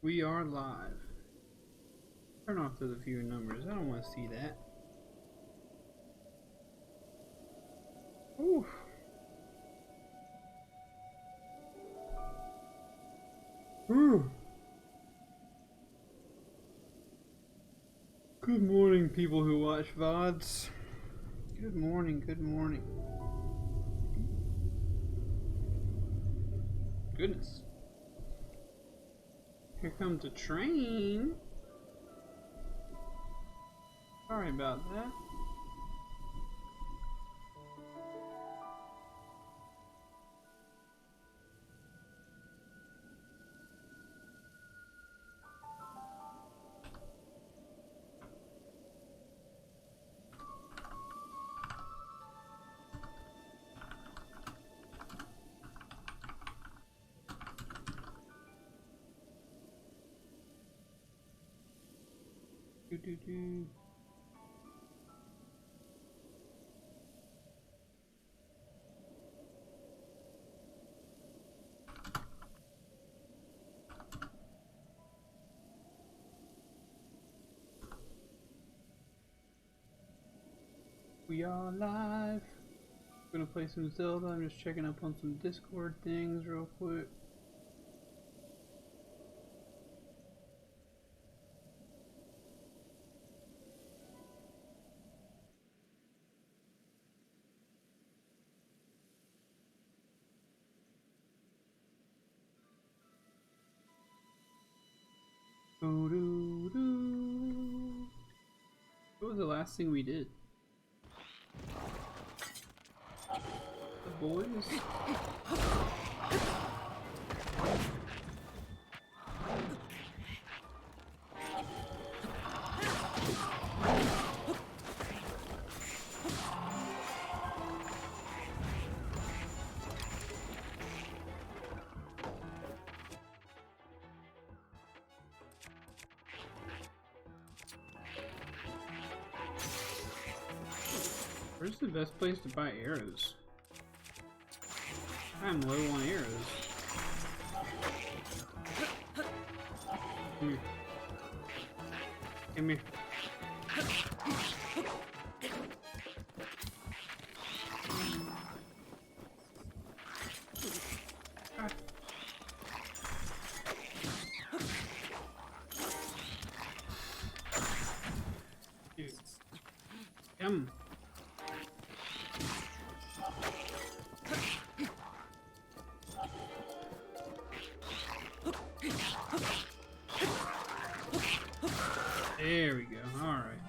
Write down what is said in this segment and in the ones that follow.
We are live. Turn off the viewer numbers. I don't want to see that. Ooh. Ooh. Good morning, people who watch VODs. Good morning, good morning. Goodness. Here comes a train. Sorry about that. Do. We are live. We're gonna play some Zelda. I'm just checking up on some Discord things real quick. What was the last thing we did? The boys? Where's the best place to buy arrows? I'm low on arrows. Come here. Come here. Ah. Dude. Come. There we go. Alright.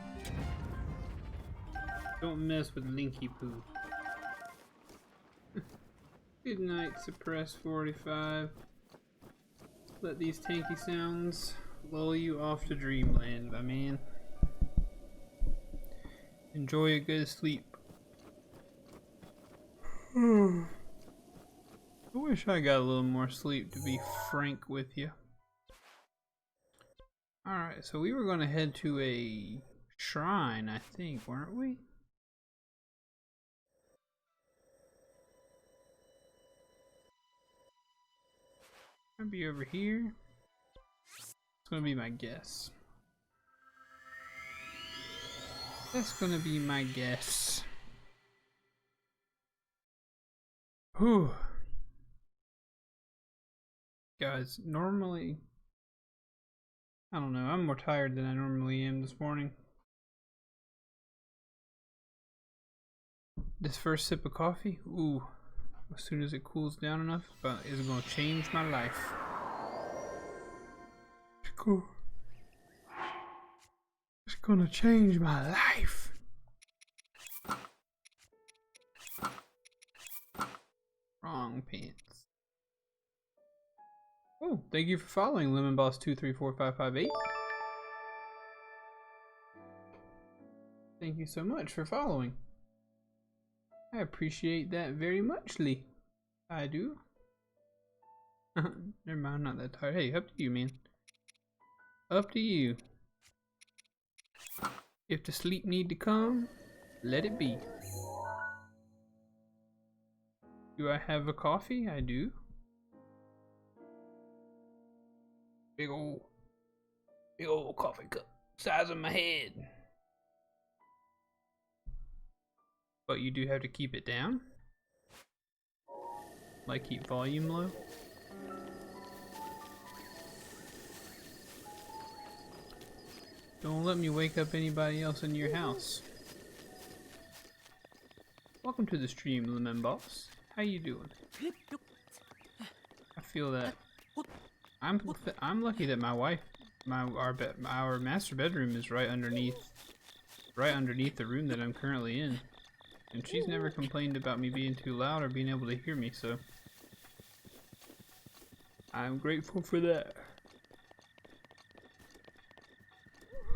Don't mess with Linky Poo. Good night, Suppress 45. Let these tanky sounds lull you off to dreamland, my man. Enjoy a good sleep. I wish I got a little more sleep, to be frank with you. Alright, so we were going to head to a shrine, I think, weren't we? I'll be over here. It's going to be my guess. That's going to be my guess. Whew. Guys, normally, I don't know, I'm more tired than I normally am this morning. This first sip of coffee, ooh, as soon as it cools down enough, it's gonna change my life. It's cool. It's gonna change my life. Wrong pants. Oh, thank you for following LemonBoss234558. Thank you so much for following. I appreciate that very muchly. I do. Never mind, I'm not that tired. Hey, up to you, man. Up to you. If the sleep need to come, let it be. Do I have a coffee? I do. Big old coffee cup, size of my head. But you do have to keep it down. Like keep volume low. Don't let me wake up anybody else in your house. Welcome to the stream, Lemon Boss. How you doing? I feel that I'm lucky that my wife, our master bedroom is right underneath the room that I'm currently in, and she's never complained about me being too loud or being able to hear me. So I'm grateful for that.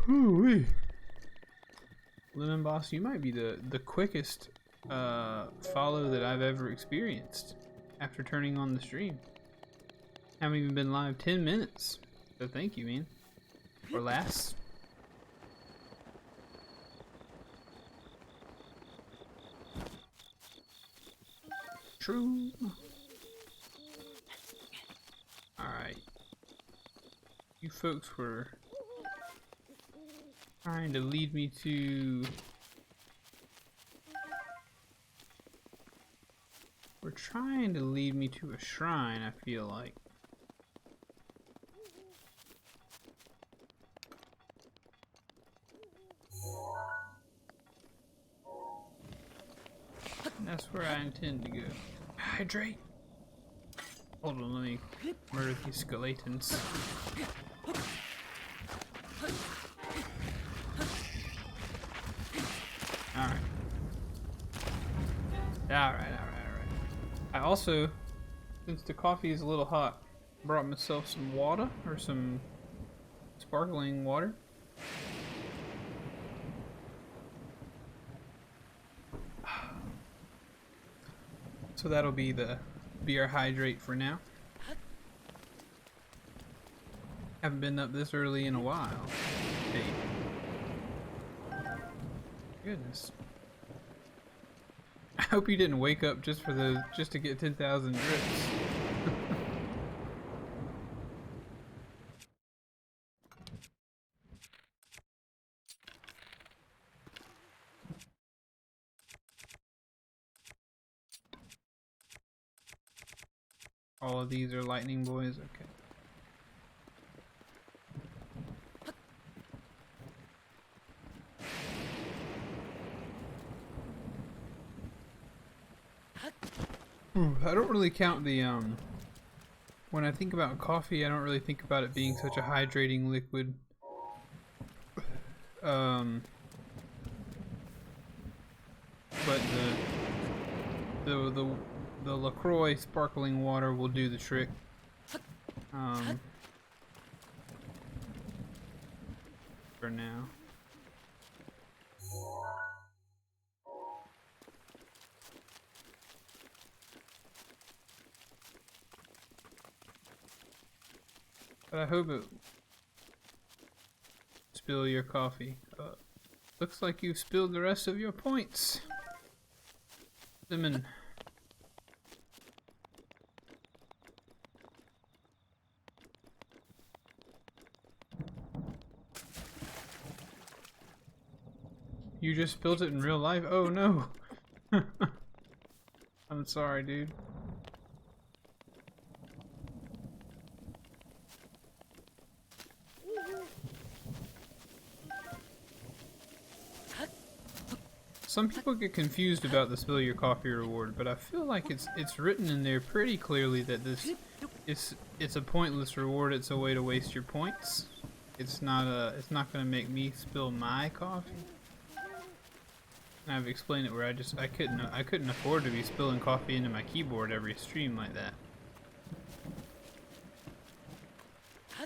Ooh-wee. Lemon Boss, you might be the quickest follow that I've ever experienced after turning on the stream. Haven't even been live 10 minutes, so thank you, man. Or less. True. Alright. You folks were trying to lead me to... We're trying to lead me to a shrine, I feel like. That's where I intend to go. Hydrate! Hold on, let me murder these skeletons. Alright. Alright. I also, since the coffee is a little hot, brought myself some water, or some sparkling water. So that'll be our hydrate for now. Haven't been up this early in a while. Hey. Goodness. I hope you didn't wake up just to get 10,000 drips. All of these are lightning boys, okay. I don't really count the, when I think about coffee, I don't really think about it being such a hydrating liquid. But the LaCroix sparkling water will do the trick. For now. But I hope it spill your coffee. Looks like you've spilled the rest of your points. Lemon. You just spilled it in real life? Oh no! I'm sorry, dude. Some people get confused about the spill your coffee reward, but I feel like it's written in there pretty clearly that it's a pointless reward. It's a way to waste your points. It's not going to make me spill my coffee. And I've explained it where I couldn't afford to be spilling coffee into my keyboard every stream like that. I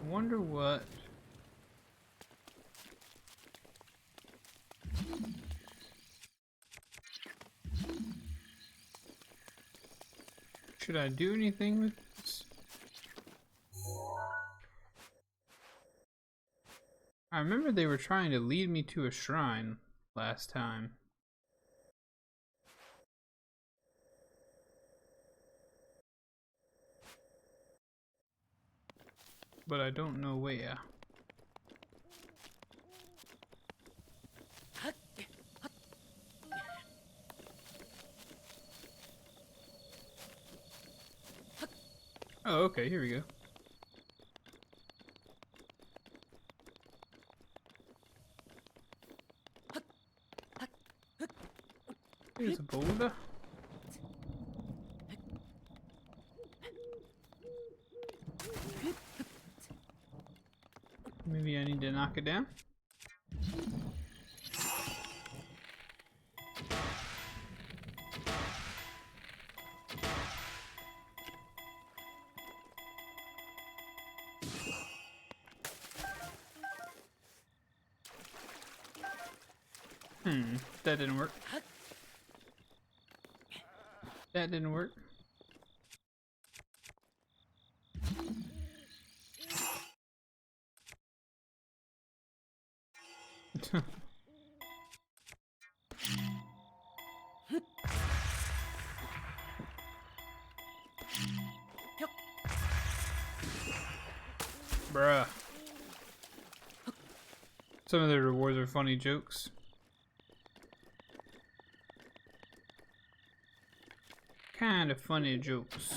wonder what. Should I do anything with this? I remember they were trying to lead me to a shrine last time. but I don't know where. Oh, okay, here we go. Here's a boulder. Maybe I need to knock it down. That didn't work. That didn't work. Bruh. Some of the rewards are funny jokes. Kind of funny jokes.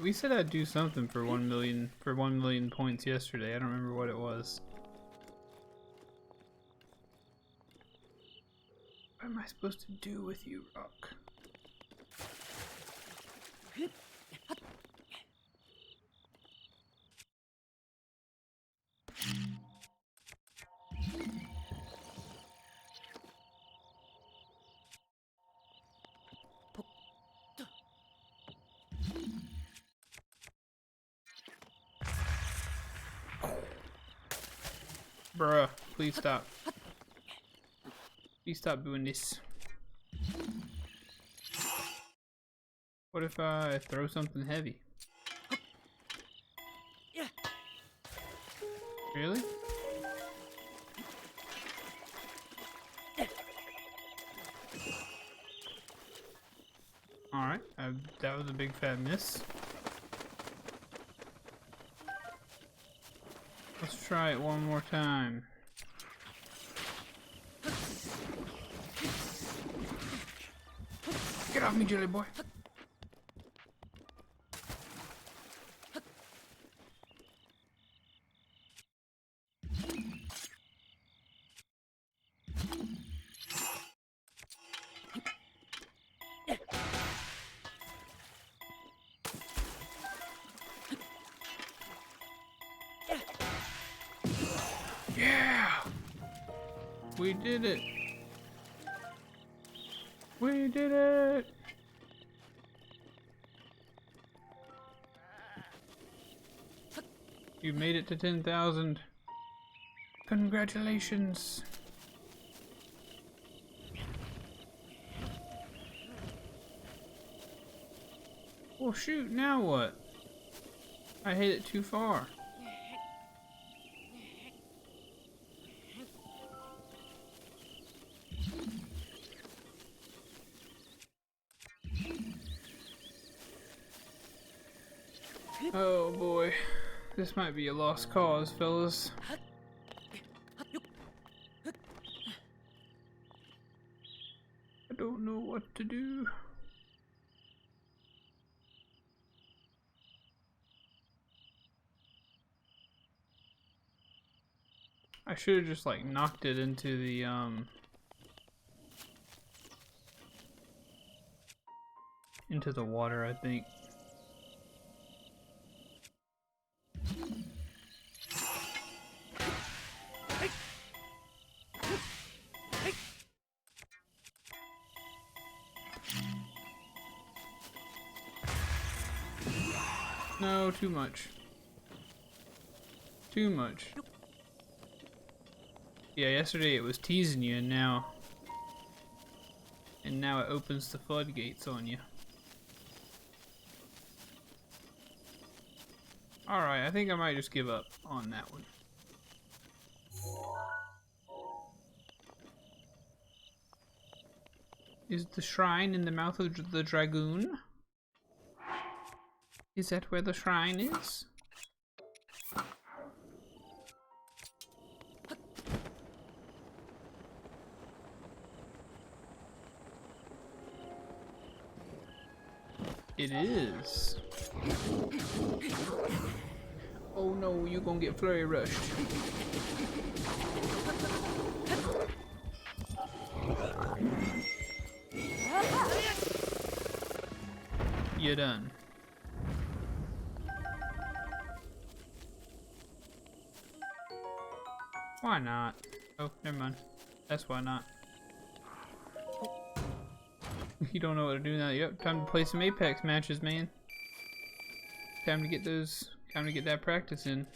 We said I'd do something for 1 million points yesterday. I don't remember what it was. What am I supposed to do with you, Rock? Bruh, please stop. Please stop doing this. What if I throw something heavy? Really? Alright, that was a big fat miss. Let's try it one more time. Get off me, jelly boy. Yeah! We did it! We did it! You made it to 10,000. Congratulations! Well, shoot, now what? I hit it too far. Oh boy, this might be a lost cause, fellas. I don't know what to do. I should have just like knocked it into the water, I think. No, too much. Too much. Yeah, yesterday it was teasing you, and now it opens the floodgates on you. Alright, I think I might just give up on that one. Is the shrine in the mouth of the dragoon? Is that where the shrine is? It is. Oh no, you gonna get flurry rushed. You're done. Why not? Oh, never mind. That's why not. You don't know what to do now. Yep, time to play some Apex matches, man. Time to get that practice in.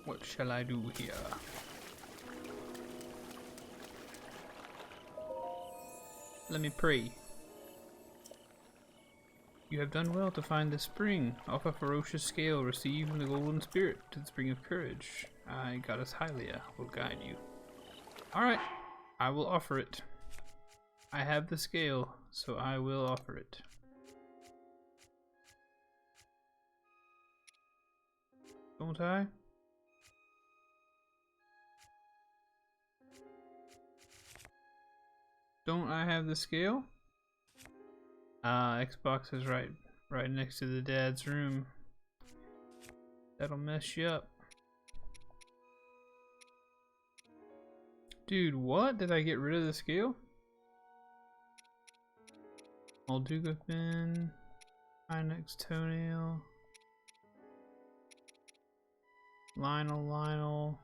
What shall I do here? Let me pray. You have done well to find this spring. Off a ferocious scale, receive the golden spirit to the spring of courage. I, goddess Hylia, will guide you. Alright, I will offer it. I have the scale, so I will offer it. Don't I? Don't I have the scale? Xbox is right next to the dad's room. That'll mess you up. Dude, what? Did I get rid of the scale? Molduga fin, Inex toenail, Lionel.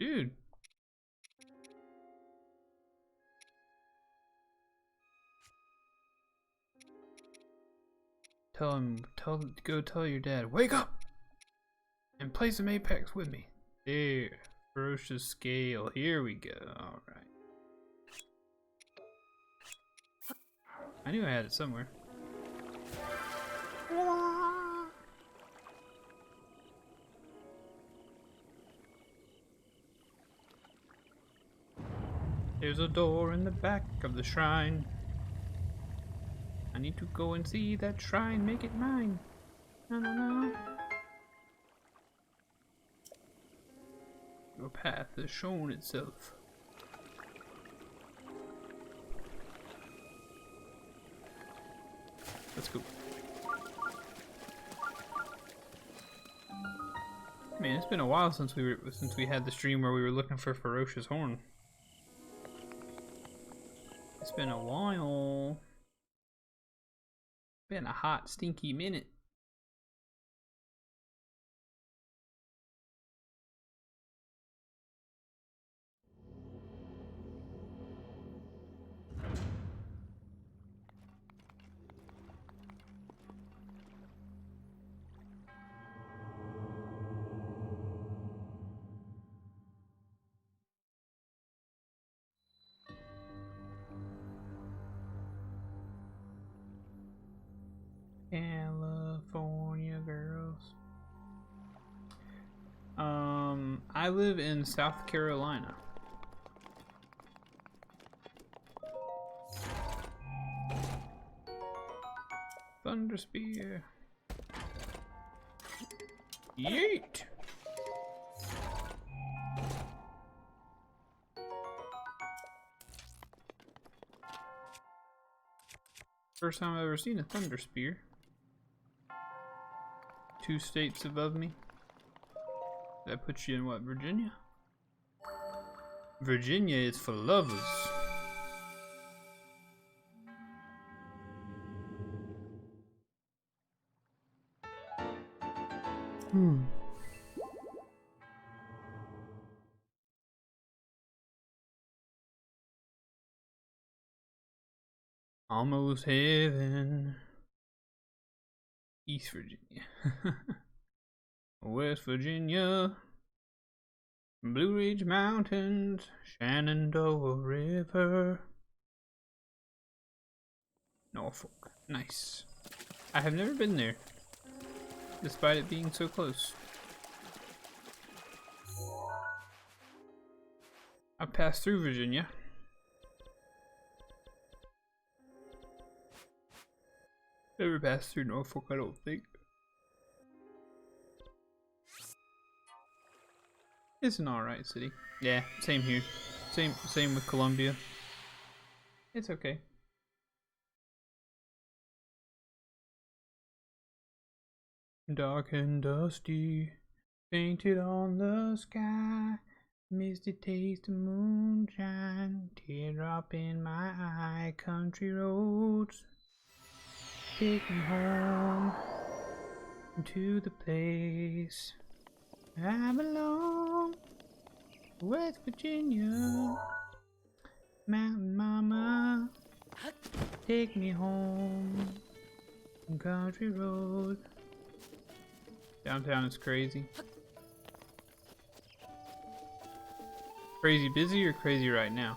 Dude. Go tell your dad, wake up! And play some Apex with me. There. Ferocious scale. Here we go. Alright. I knew I had it somewhere. There's a door in the back of the shrine. I need to go and see that shrine, make it mine. No. Your path has shown itself. Let's go. Man, it's been a while since we had the stream where we were looking for Ferocious Horn. It's been a while. Been a hot, stinky minute. California girls. I live in South Carolina. Thunder Spear. Yeet! First time I've ever seen a Thunder Spear. 2 states above me. That puts you in what, Virginia? Virginia is for lovers. Almost heaven. East Virginia. West Virginia, Blue Ridge Mountains, Shenandoah River, Norfolk. Nice. I have never been there, despite it being so close. I passed through Virginia. Never passed through Norfolk, I don't think. It's an alright city. Yeah, same here. Same with Columbia. It's okay. Dark and dusty, painted on the sky, misty taste of moonshine, teardrop in my eye, country roads, take me home to the place I belong, West Virginia, Mountain Mama, take me home, country road. Downtown is crazy. Crazy busy or crazy right now?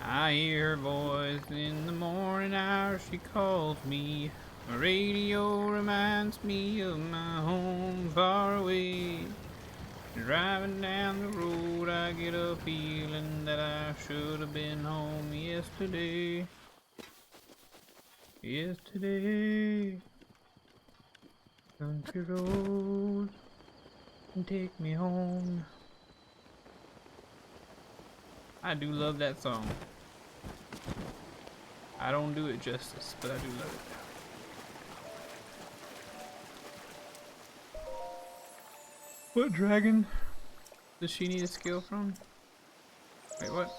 I hear her voice in the morning hours, she calls me. My radio reminds me of my home far away. Driving down the road, I get a feeling that I should have been home yesterday. Yesterday. Country road, take me home. I do love that song. I don't do it justice, but I do love it. What dragon does she need a skill from? Wait, what?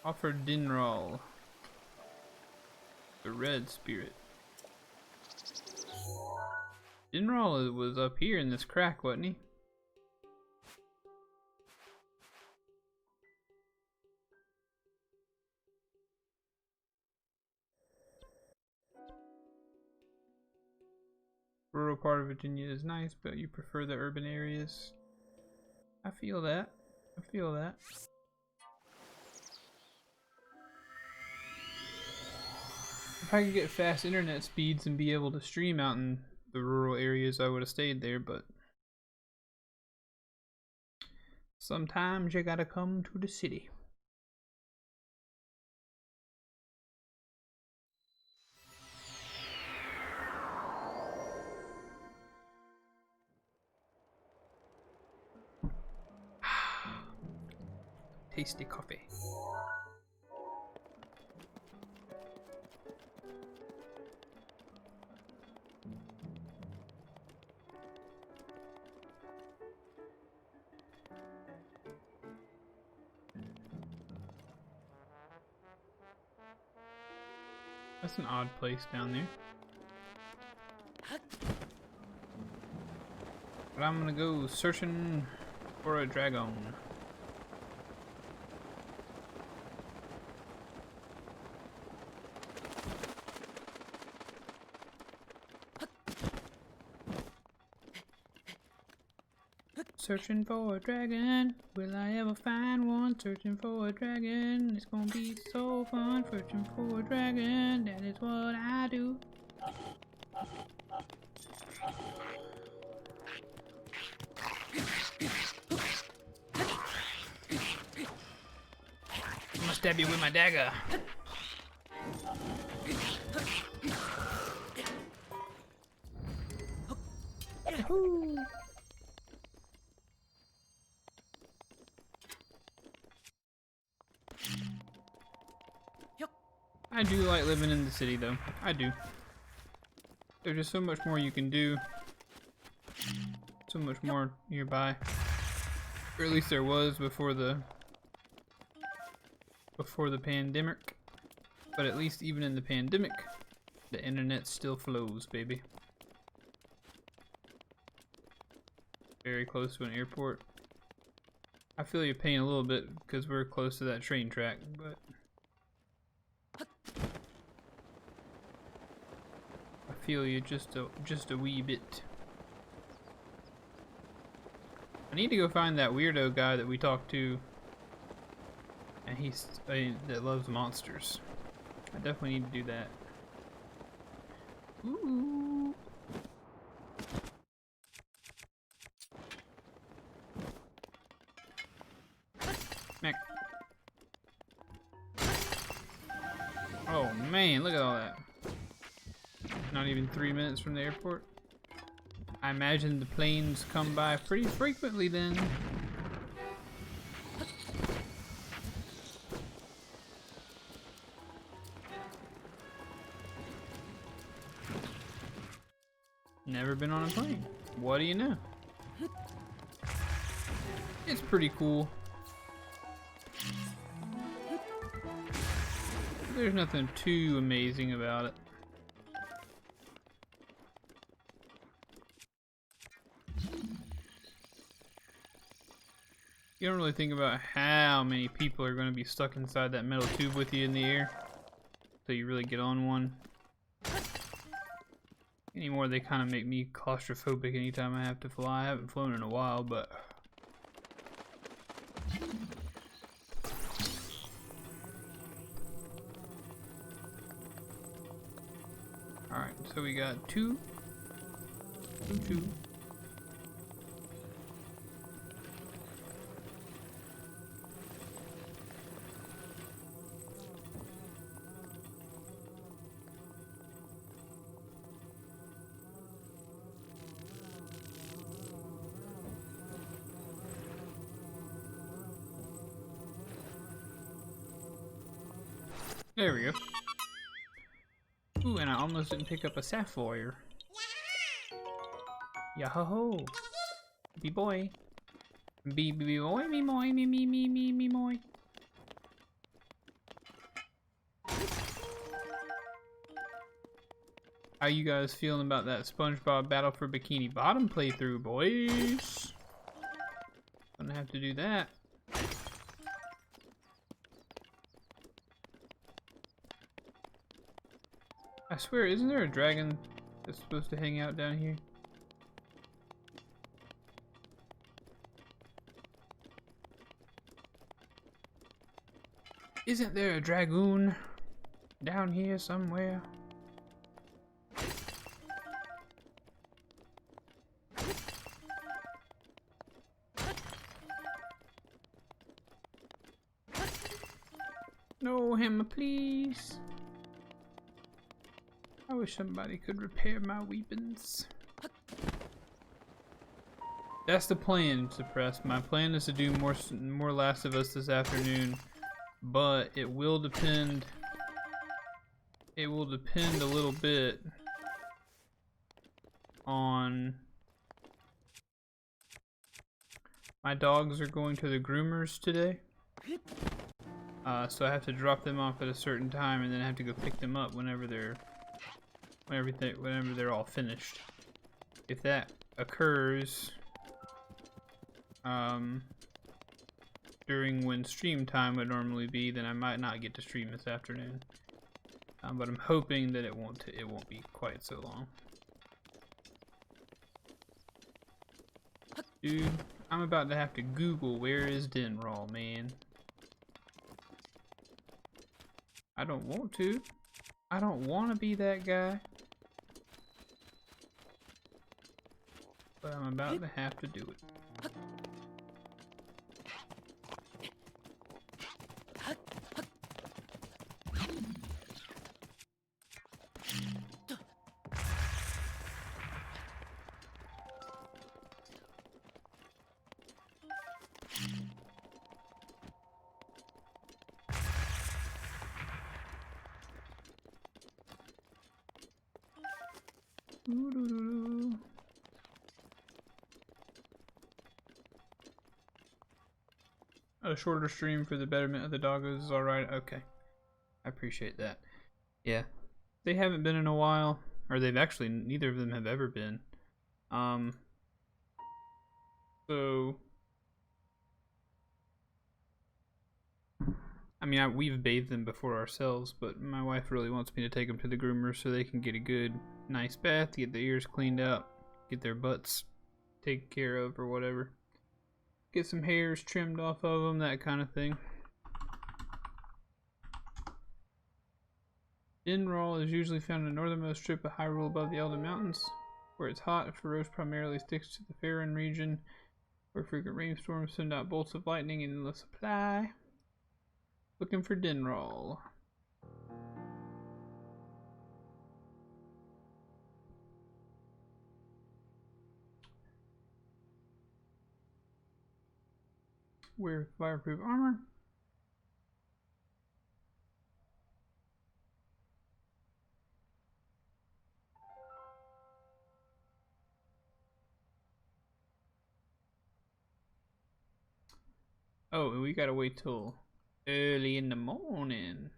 Offer Dinral, the red spirit. Dinral was up here in this crack, wasn't he? Rural part of Virginia is nice, but you prefer the urban areas. I feel that. I feel that. If I could get fast internet speeds and be able to stream out in the rural areas, I would have stayed there, but sometimes you gotta come to the city. Tasty coffee. That's an odd place down there. But I'm gonna go searching for a dragon. Searching for a dragon, will I ever find one? Searching for a dragon, it's gonna be so fun. Searching for a dragon, that is what I do. I'm gonna stab you with my dagger. Yahoo! I do like living in the city though. I do. There's just so much more you can do. So much more nearby. Or at least there was before the pandemic. But at least even in the pandemic, the internet still flows, baby. Very close to an airport. I feel your pain a little bit because we're close to that train track, but I feel you just a wee bit. I need to go find that weirdo guy that we talked to, and that loves monsters. I definitely need to do that. Ooh. Mac. Oh man, look at all that. Not even 3 minutes from the airport. I imagine the planes come by pretty frequently then. Never been on a plane. What do you know? It's pretty cool. There's nothing too amazing about it. You don't really think about how many people are going to be stuck inside that metal tube with you in the air until you really get on one. Anymore, they kind of make me claustrophobic anytime I have to fly. I haven't flown in a while, but alright, so we got two. There we go. Ooh, and I almost didn't pick up a sapphire. Yah-ho-ho! B-boy. B-boy, me-moy, me-me-me-me-me-moy. How you guys feeling about that SpongeBob Battle for Bikini Bottom playthrough, boys? Gonna have to do that. I swear, isn't there a dragon that's supposed to hang out down here? Isn't there a dragoon down here somewhere? No hammer, please. I wish somebody could repair my weapons. That's the plan, Suppressed. My plan is to do more Last of Us this afternoon, but it will depend. It will depend a little bit on. My dogs are going to the groomers today, so I have to drop them off at a certain time, and then I have to go pick them up whenever they're all finished. If that occurs during when stream time would normally be, then I might not get to stream this afternoon. But I'm hoping that it won't be quite so long. Dude, I'm about to have to Google where is Denral, man. I don't want to. I don't want to be that guy. But I'm about to have to do it. A shorter stream for the betterment of the doggos is alright. Okay. I appreciate that. Yeah. They haven't been in a while. Or they've actually, neither of them have ever been. So I mean, we've bathed them before ourselves, but my wife really wants me to take them to the groomer so they can get a good, nice bath, get their ears cleaned out, get their butts taken care of or whatever. Get some hairs trimmed off of them, that kind of thing. Dinral is usually found in the northernmost strip of Hyrule above the Elder Mountains, where it's hot. Feroce primarily sticks to the Faerun region, where frequent rainstorms send out bolts of lightning in endless supply. Looking for Dinral. Wear fireproof armor. Oh, and we gotta wait till early in the morning.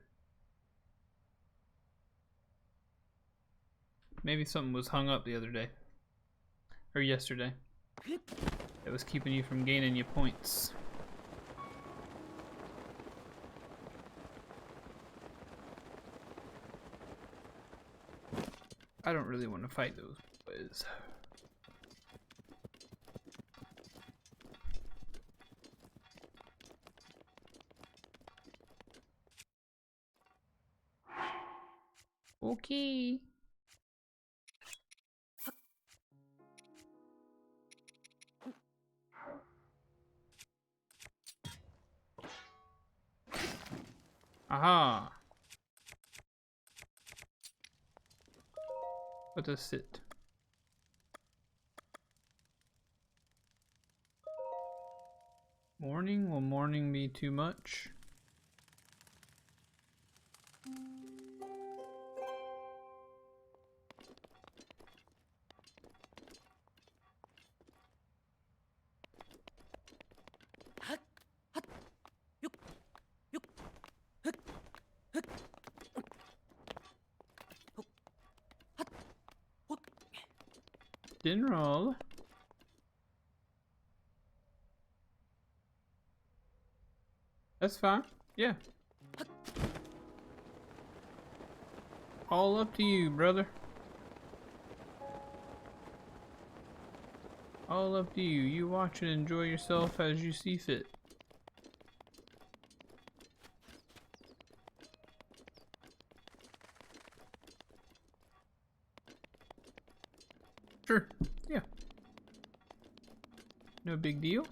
Maybe something was hung up the other day. Or yesterday. That was keeping you from gaining your points. I don't really want to fight those boys. Okay. Aha. Let us sit. Morning? Will morning be too much? Dinral. That's fine. Yeah. All up to you, brother. All up to you. You watch and enjoy yourself as you see fit. Sure. Yeah. No big deal.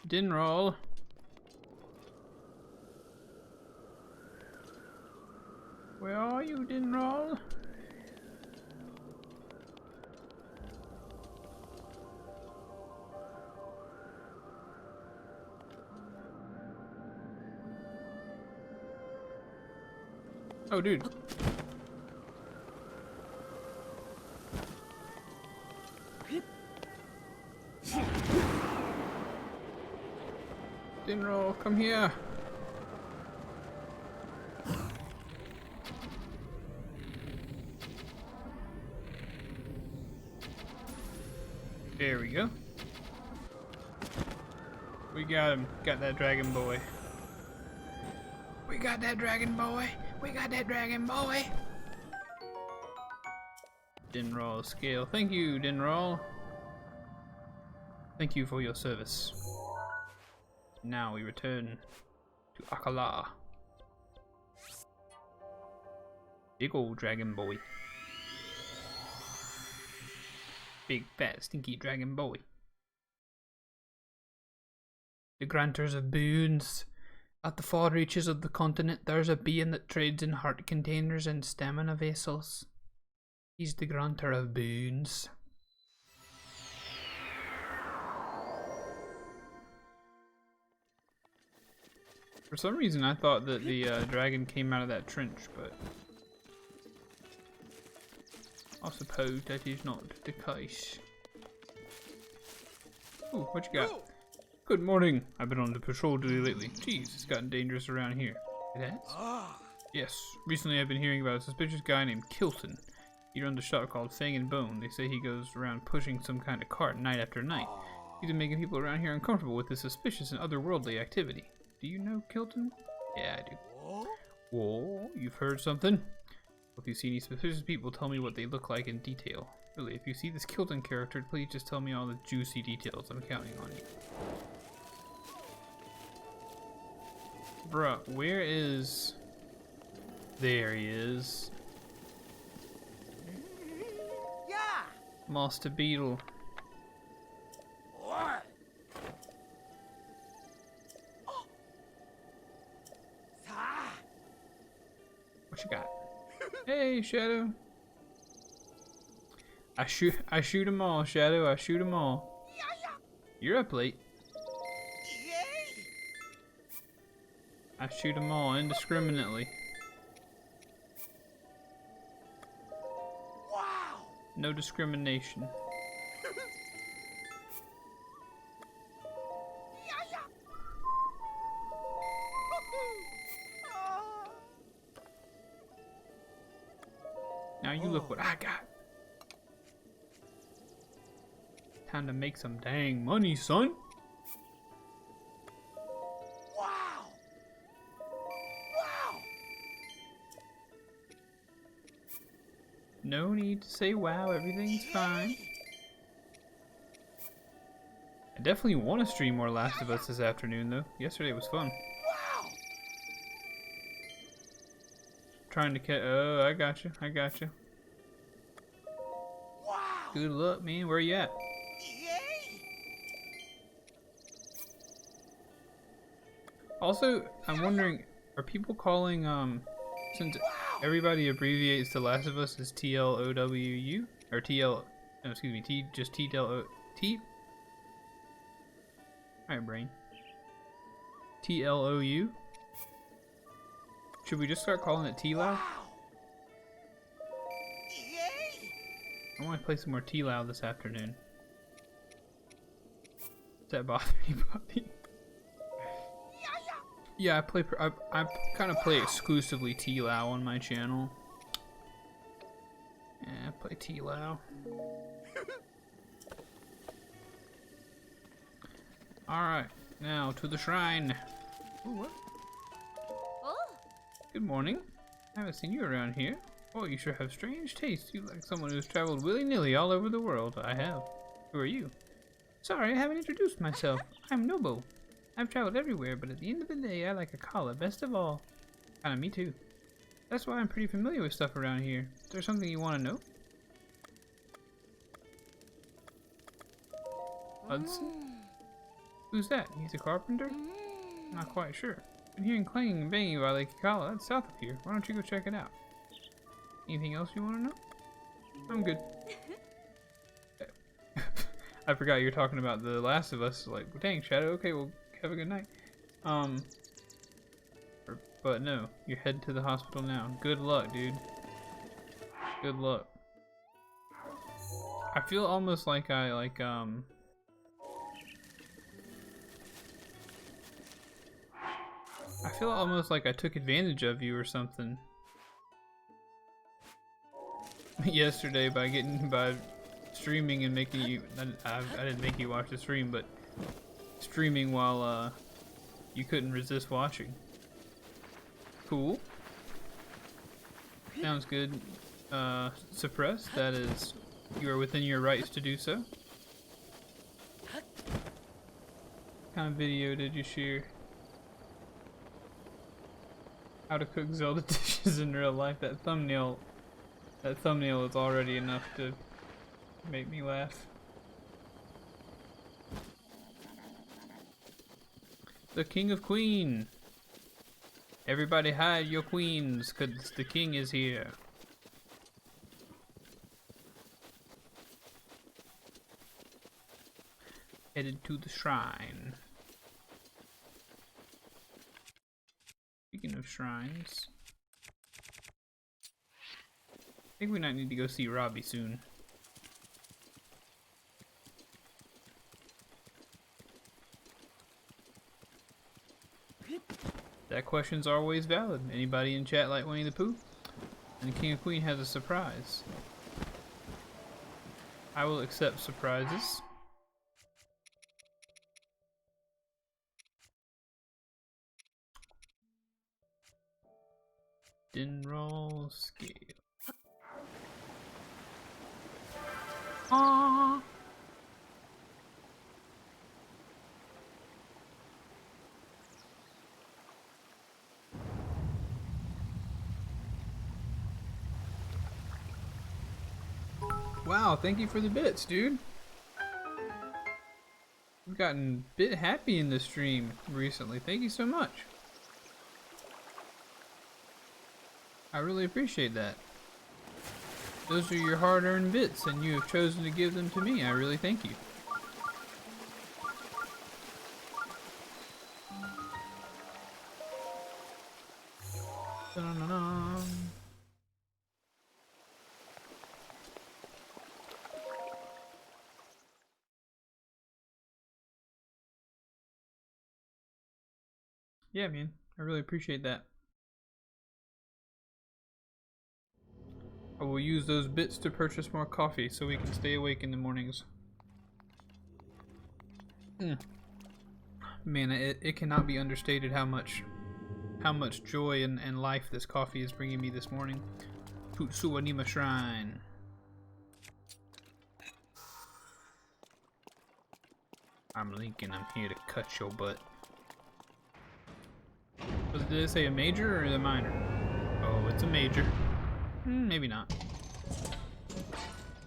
Dinral. Where are you, Dinral? Oh, dude. Dinral, come here. There we go. We got him. Got that dragon boy. We got that dragon boy. We got that dragon boy. Dinral scale. Thank you, Dinral. Thank you for your service. Now we return to Akkala. Big old dragon boy. Big fat stinky dragon boy. The granters of boons. At the far reaches of the continent, there's a being that trades in heart containers and stamina vessels. He's the granter of boons. For some reason, I thought that the dragon came out of that trench, but I suppose that is not the case. Ooh, what you got? Good morning. I've been on the patrol duty lately. Jeez, it's gotten dangerous around here. It has? Yes. Recently I've been hearing about a suspicious guy named Kilton. He runs a shop called Fang and Bone. They say he goes around pushing some kind of cart night after night. He's been making people around here uncomfortable with his suspicious and otherworldly activity. Do you know Kilton? Yeah, I do. Whoa, you've heard something? If you see any suspicious people, tell me what they look like in detail. Really, if you see this Kilton character, please just tell me all the juicy details. I'm counting on you. Bruh, where is... There he is. Yeah. Master Beetle. What? Oh. What you got? Hey, Shadow. I shoot them all, Shadow. I shoot them all. Yeah. You're up late. Yay. I shoot them all indiscriminately. Wow. No discrimination. Yeah. Now you look what I got. Time to make some dang money, son. Wow. Wow. No need to say wow, everything's fine. I definitely want to stream more Last of Us this afternoon, though. Yesterday was fun. Wow. Trying to catch. Oh, I got you. I got you. Wow. Good luck, man. Where you at? Yay. Also, I'm wondering, are people calling since everybody abbreviates The Last of Us as TLOWU or TL? No, excuse me. Just TLO T. All right, brain. TLOU. Should we just start calling it TLOW? Wow. Yay. I want to play some more TLOW this afternoon. Does that bother anybody? Yeah, I kind of play exclusively TLOW on my channel. Yeah, I play TLOW. Alright, now to the shrine. Ooh, what? Oh, Good morning. I haven't seen you around here. Oh, you sure have strange taste. You like someone who's traveled willy-nilly all over the world. I have. Who are you? Sorry, I haven't introduced myself. I'm Nobo. I've traveled everywhere, but at the end of the day, I like Akala best of all. Kinda me too. That's why I'm pretty familiar with stuff around here. Is there something you want to know? Hudson? Who's that? He's a carpenter? Not quite sure. Been hearing clanging and banging by Lake Akala. That's south of here. Why don't you go check it out? Anything else you want to know? I'm good. I forgot you were talking about The Last of Us. Like, dang, Shadow. Okay, well, have a good night. But no, you're headed to the hospital now. Good luck, dude. Good luck. I feel almost like I feel almost like I took advantage of you or something yesterday by streaming and making you. I didn't make you watch the stream, but streaming while you couldn't resist watching. Cool. Sounds good. Suppress. That is, you are within your rights to do so. What kind of video did you share? How to cook Zelda dishes in real life. That thumbnail is already enough to make me laugh. The King of Queen. Everybody hide your queens, cause the king is here. Headed to the shrine. Speaking of shrines, I think we might need to go see Robbie soon. That question's always valid. Anybody in chat like Winnie the Pooh? And the King of Queen has a surprise. I will accept surprises. Dinroll scale. Aww. Wow, thank you for the bits, dude. I've gotten a bit happy in the stream recently. Thank you so much. I really appreciate that. Those are your hard-earned bits, and you have chosen to give them to me. I really thank you. Dun-dun-dun. Yeah, man. I really appreciate that. I will use those bits to purchase more coffee so we can stay awake in the mornings. Man, it cannot be understated how much joy and life this coffee is bringing me this morning. Futsuanima Shrine. I'm Lincoln, I'm here to cut your butt. Did it say a major or a minor? Oh, it's a major. Maybe not.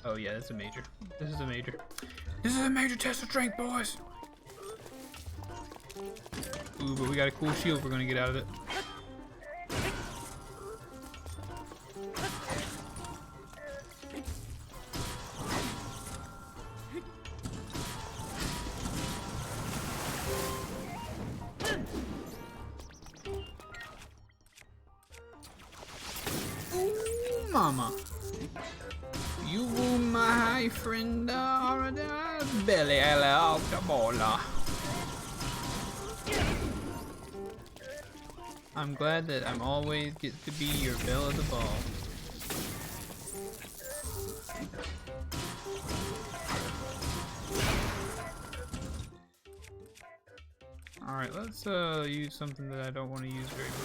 Oh yeah, it's a major. This is a major. This is a major test of strength, boys! Ooh, but we got a cool shield we're gonna get out of it. Ooh, mama. You, my friend, are the belly of the baller. I'm glad that I'm always get to be your belle of the ball. Alright, let's use something that I don't want to use very much.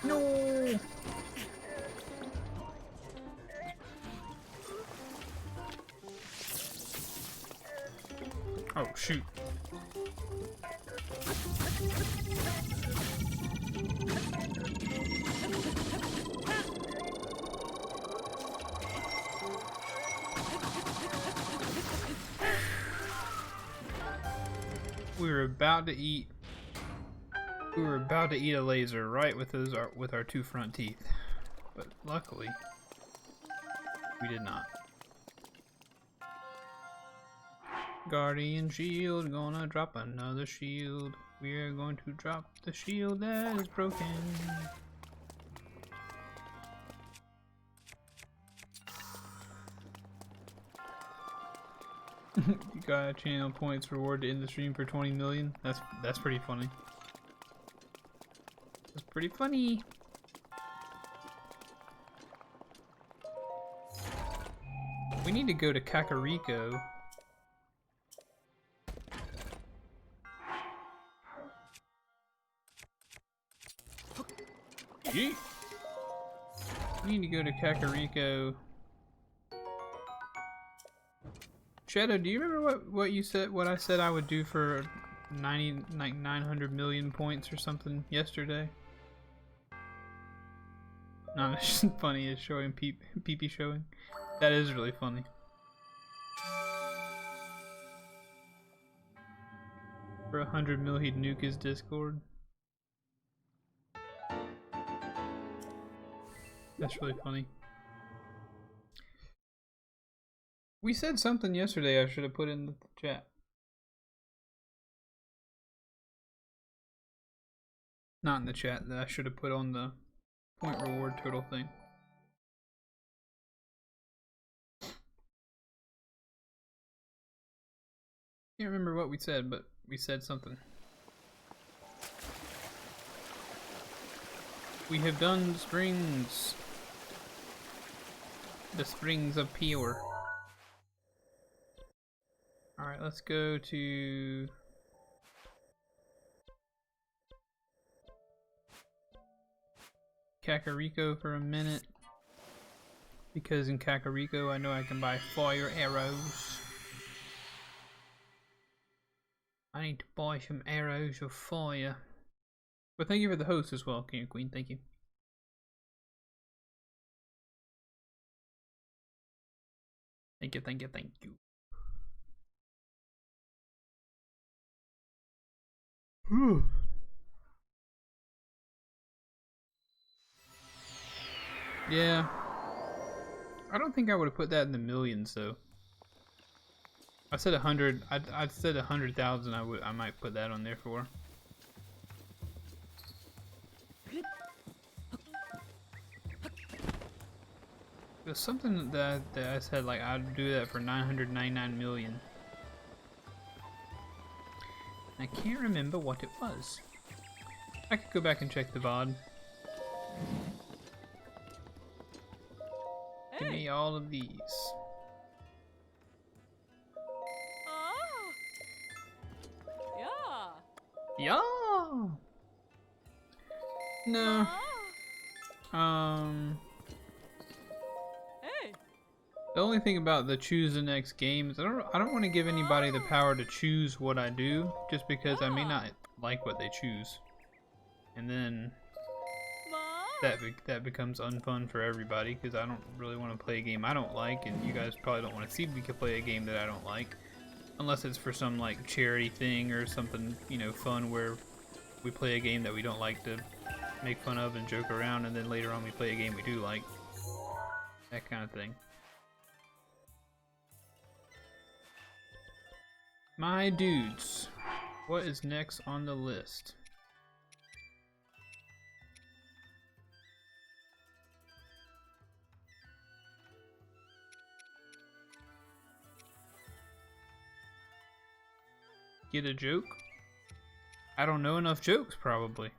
No! Oh, shoot. We were about to eat a laser right with our two front teeth, but luckily we did not. Guardian shield, gonna drop another shield. We are going to drop the shield that is broken. You got a channel points reward to end the stream for 20 million. That's pretty funny. That's pretty funny. We need to go to Kakariko. Yeet. We need to go to Kakariko. Shadow, do you remember what you said? What I said I would do for 900 million points or something yesterday? Not as funny as showing pee-pee showing. That is really funny. For 100 mil, he'd nuke his Discord. That's really funny. We said something yesterday I should have put in the chat. Not in the chat, that I should have put on the point reward total thing. Can't remember what we said, but we said something. We have done the springs. The springs of pure. Alright, let's go to Kakariko for a minute. Because in Kakariko I know I can buy fire arrows. I need to buy some arrows of fire. But thank you for the host as well, King and Queen. Thank you. Thank you, thank you, thank you. Whew. Yeah. I don't think I would have put that in the millions though. I said 100. I said 100,000. I might put that on there for. There's something that I said like I'd do that for 999 million. I can't remember what it was. I could go back and check the VOD. Give me all of these. Yeah. No. The only thing about the choose the next game is I don't want to give anybody the power to choose what I do just because I may not like what they choose, and then that becomes unfun for everybody because I don't really want to play a game I don't like, and you guys probably don't want to see me play a game that I don't like, unless it's for some like charity thing or something, you know, fun where we play a game that we don't like to make fun of and joke around, and then later on we play a game we do like, that kind of thing. My dudes, what is next on the list? Get a joke? I don't know enough jokes, probably.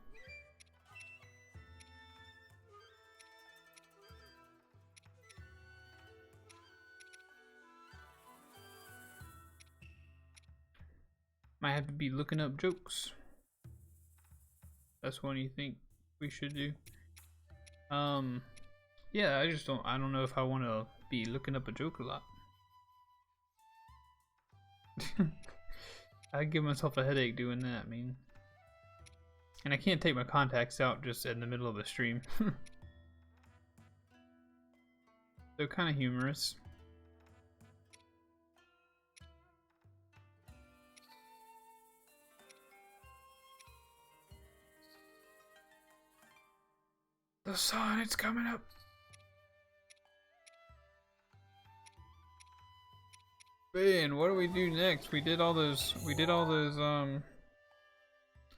Might have to be looking up jokes. That's one you think we should do. Yeah, I don't know if I want to be looking up a joke a lot. I give myself a headache doing that, I mean. And I can't take my contacts out just in the middle of a stream. They're kind of humorous. The sun, it's coming up. Man, what do we do next? We did all those,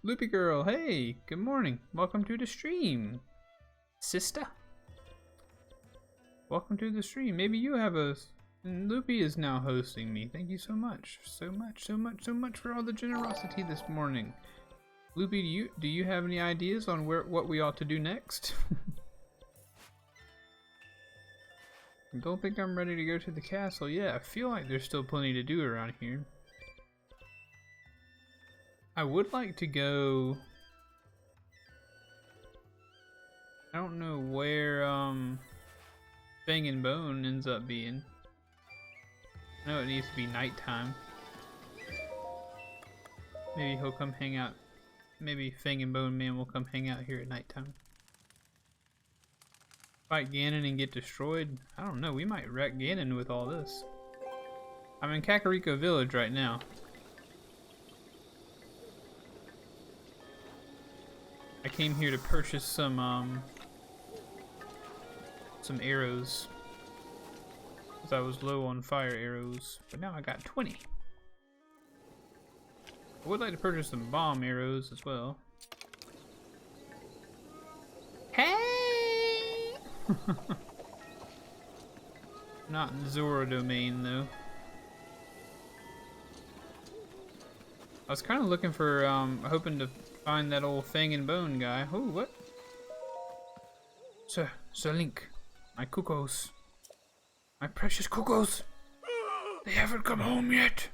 Loopy Girl, hey, good morning. Welcome to the stream, sister. Welcome to the stream. Maybe you have a, Loopy is now hosting me. Thank you so much. So much for all the generosity this morning. Loopy, do you have any ideas on what we ought to do next? Don't think I'm ready to go to the castle. Yeah, I feel like there's still plenty to do around here. I would like to go. I don't know where Fang and Bone ends up being. I know it needs to be nighttime. Maybe he'll come hang out. Maybe Fang and Bone Man will come hang out here at nighttime. Fight Ganon and get destroyed? I don't know, we might wreck Ganon with all this. I'm in Kakariko Village right now. I came here to purchase some arrows. Because I was low on fire arrows, but now I got 20. I would like to purchase some bomb arrows as well. Hey! Not in Zora domain though. I was kind of looking for, hoping to find that old Fang and Bone guy. Oh, what? Sir Link, my cuckoos. My precious cuckoos. They haven't come home yet.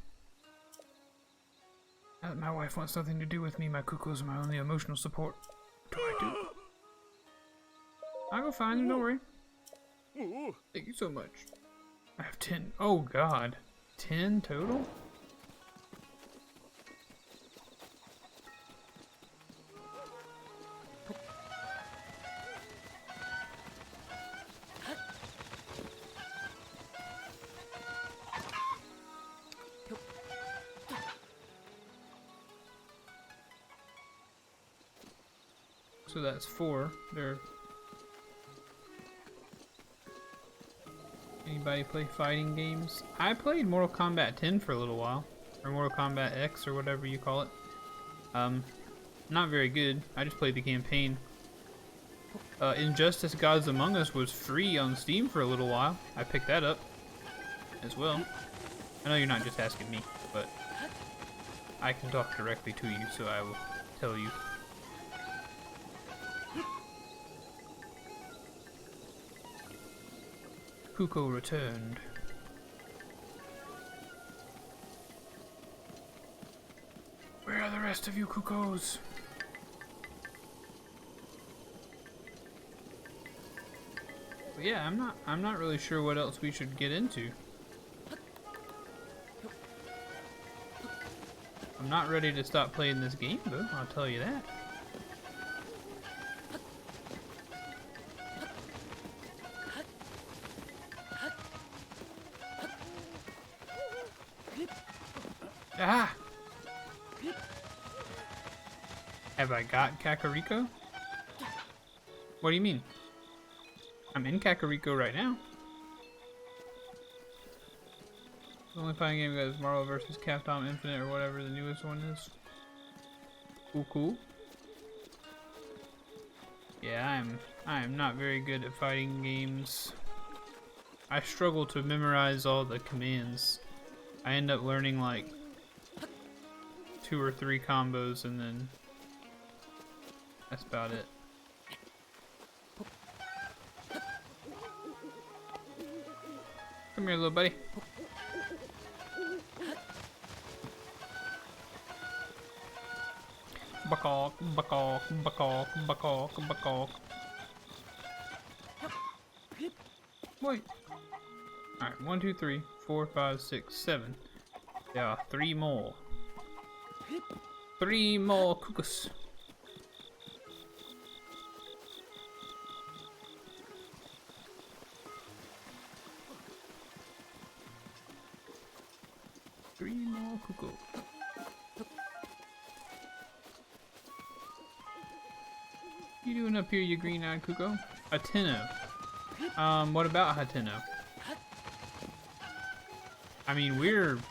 Now that my wife wants nothing to do with me, my cuckoos are my only emotional support. What do I do? I'll go find them, don't worry. Thank you so much. I have 10. Oh, God. 10 total? So that's 4. There. Anybody play fighting games? I played Mortal Kombat 10 for a little while, or Mortal Kombat X, or whatever you call it. Not very good. I just played the campaign. Injustice: Gods Among Us was free on Steam for a little while. I picked that up as well. I know you're not just asking me, but I can talk directly to you, so I will tell you. Kuko returned. Where are the rest of you Kukos? But yeah, I'm not really sure what else we should get into. I'm not ready to stop playing this game though, I'll tell you that. Ah! Have I got Kakariko? What do you mean? I'm in Kakariko right now. The only fighting game is Marvel vs. Capcom Infinite or whatever the newest one is. Cool, cool. Yeah, I am not very good at fighting games. I struggle to memorize all the commands. I end up learning like 2 or 3 combos and then that's about it. Come here, little buddy. Bakok, bakok, bakok, bakok, bakok. Wait. Alright, 1, 2, 3, 4, 5, 6, 7. There are 3 more. 3 more cuckoos. Cuckoo. You doing up here, you green-eyed Kuko? Hateno. What about Hateno? I mean,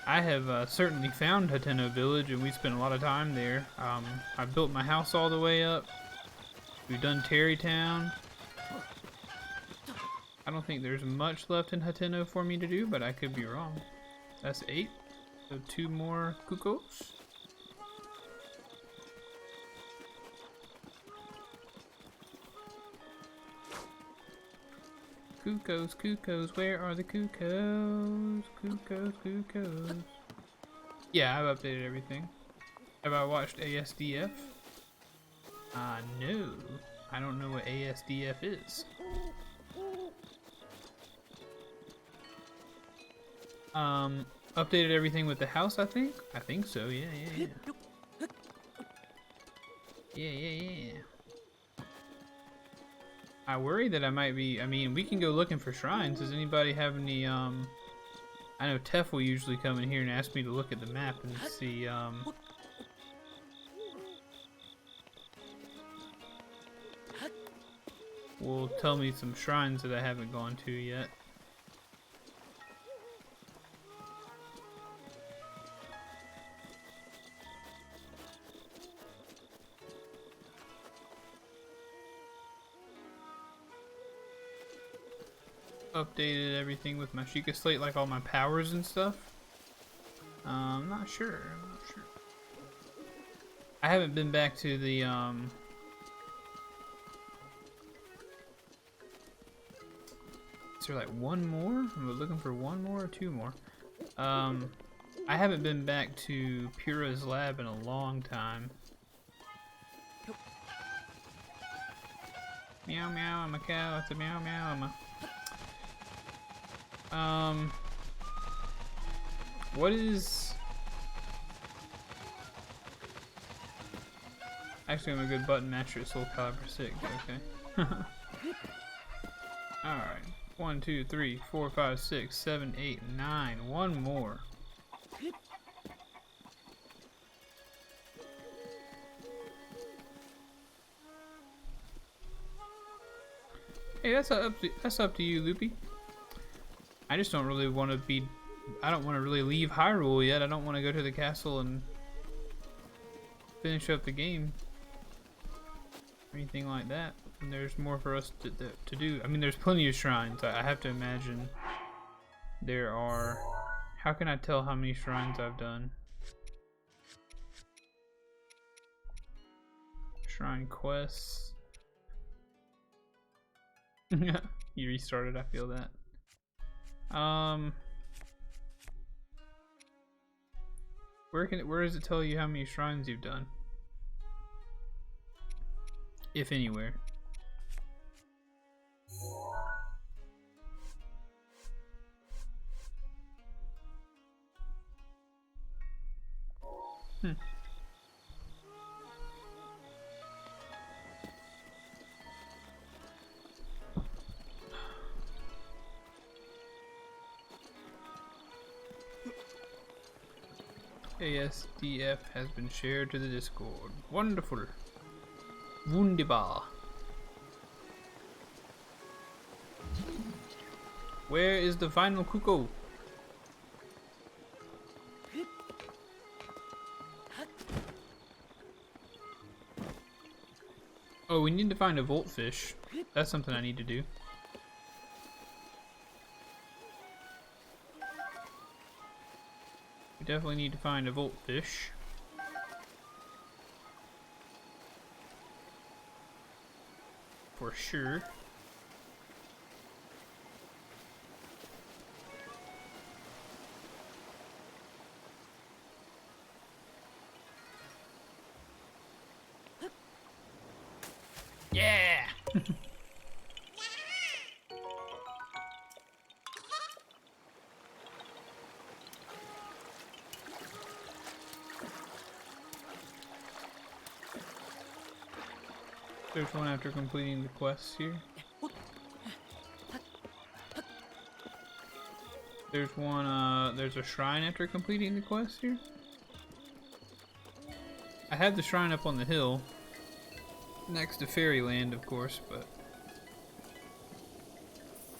I have certainly found Hateno Village, and we spent a lot of time there. I built my house all the way up. We've done Terrytown. I don't think there's much left in Hateno for me to do, but I could be wrong. That's 8. So 2 more Kukos. Kukos, Kukos, where are the Kukos? Kukos, Kukos. Yeah, I've updated everything. Have I watched ASDF? No. I don't know what ASDF is. Updated everything with the house, I think? I think so, yeah. Yeah. I worry that I might be, I mean, we can go looking for shrines. Does anybody have any, I know Tef will usually come in here and ask me to look at the map and see, will tell me some shrines that I haven't gone to yet. updated everything with my Sheikah Slate, like all my powers and stuff. I'm not sure. I haven't been back to the Is there like one more? I'm looking for one more or two more. I haven't been back to Pura's lab in a long time. Meow meow, I'm a cow. It's a meow meow, I'm a. What is? Actually, I'm a good button matcher at Soul Calibur 6. Okay. All right. 1, 2, 3, 4, 5, 6, 7, 8, 9. One more. Hey, that's up to you, Loopy. I just don't really want to be. I don't want to really leave Hyrule yet. I don't want to go to the castle and finish up the game or anything like that. And there's more for us to do. I mean, there's plenty of shrines. I have to imagine there are. How can I tell how many shrines I've done? Shrine quests. You restarted, I feel that. Where does it tell you how many shrines you've done? If anywhere. ASDF has been shared to the Discord. Wonderful. Wunderbar. Where is the final Kuko? Oh, we need to find a Voltfish. That's something I need to do. We definitely need to find a Voltfish. For sure. Yeah! There's one after completing the quests here. There's one, there's a shrine after completing the quest here. I had the shrine up on the hill. Next to Fairyland, of course, but...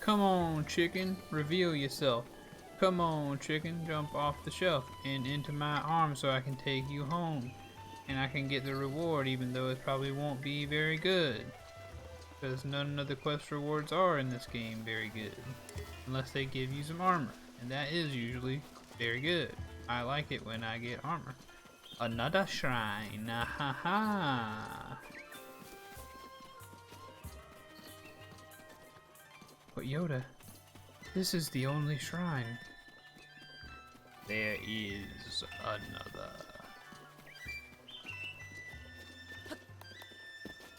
Come on, chicken, reveal yourself. Come on, chicken, jump off the shelf and into my arms so I can take you home. And I can get the reward, even though it probably won't be very good. Because none of the quest rewards are in this game very good. Unless they give you some armor. And that is usually very good. I like it when I get armor. Another shrine. Ha ha. But Yoda, this is the only shrine. There is another.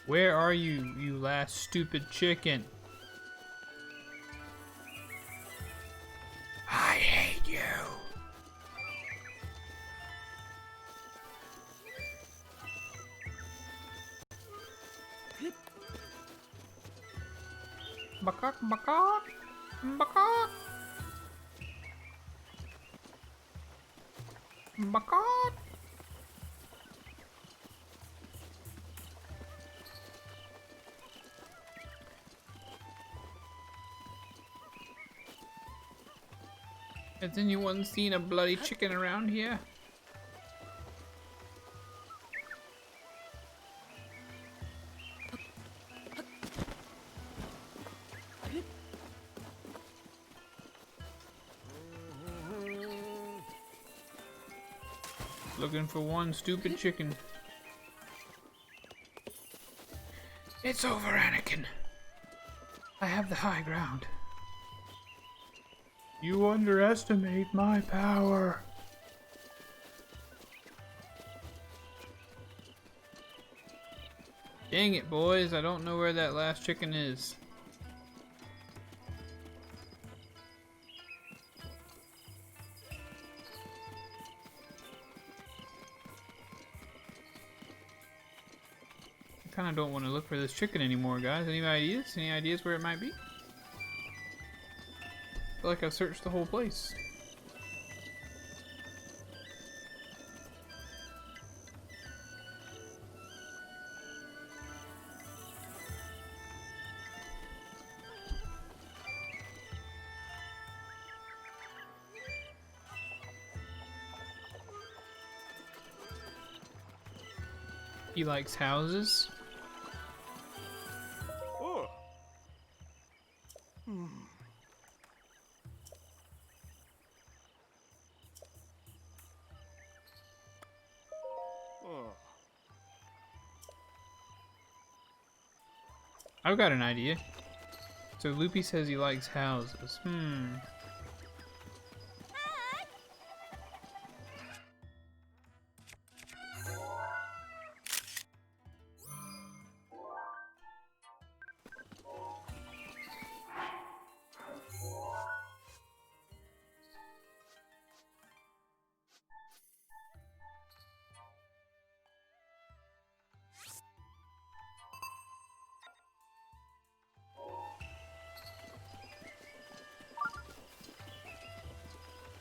Where are you, you last stupid chicken? I hate you. Bakak, bakak, bakak, bakak. Has anyone seen a bloody chicken around here? Looking for one stupid chicken. It's over, Anakin. I have the high ground. You underestimate my power. Dang it, boys. I don't know where that last chicken is. I kind of don't want to look for this chicken anymore, guys. Any ideas? Any ideas where it might be? I feel like I've searched the whole place. He likes houses. Oh. Oh. I've got an idea. So Loopy says he likes houses.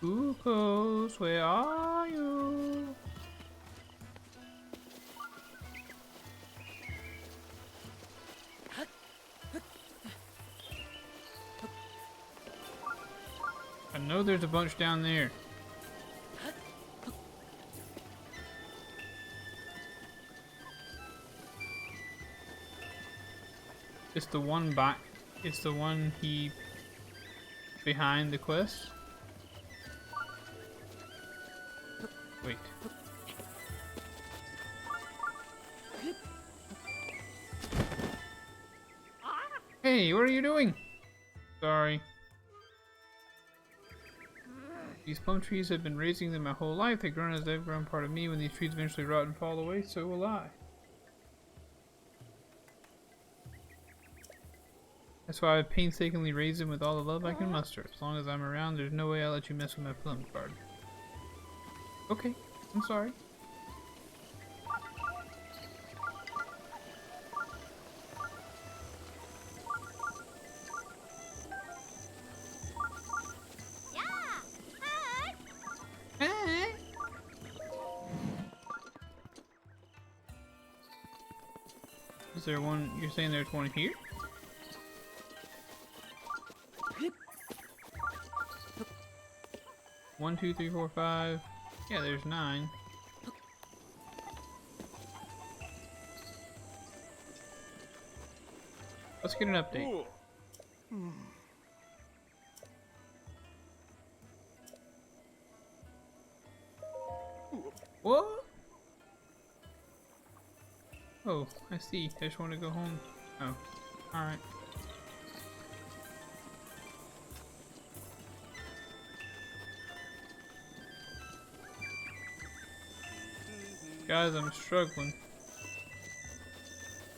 Glucose, where are you? I know there's a bunch down there. It's the one back. It's the one he behind the quest. Wait. Hey, what are you doing? Sorry. These plum trees have been raising them my whole life. They've grown as they've grown part of me. When these trees eventually rot and fall away, so will I. That's why I painstakingly raise them with all the love I can muster. As long as I'm around, there's no way I'll let you mess with my plum card. Okay, I'm sorry. Is there one? You're saying there's one here? One, two, three, four, five. Yeah, there's 9. Let's get an update. What? Oh, I see. I just want to go home. Oh, alright. Guys, I'm struggling.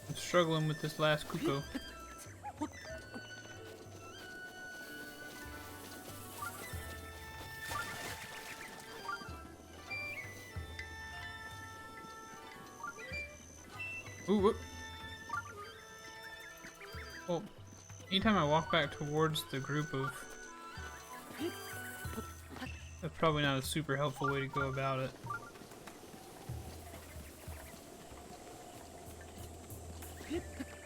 I'm struggling with this last Kuko. Ooh, whoop. Well, anytime I walk back towards the group of... That's probably not a super helpful way to go about it.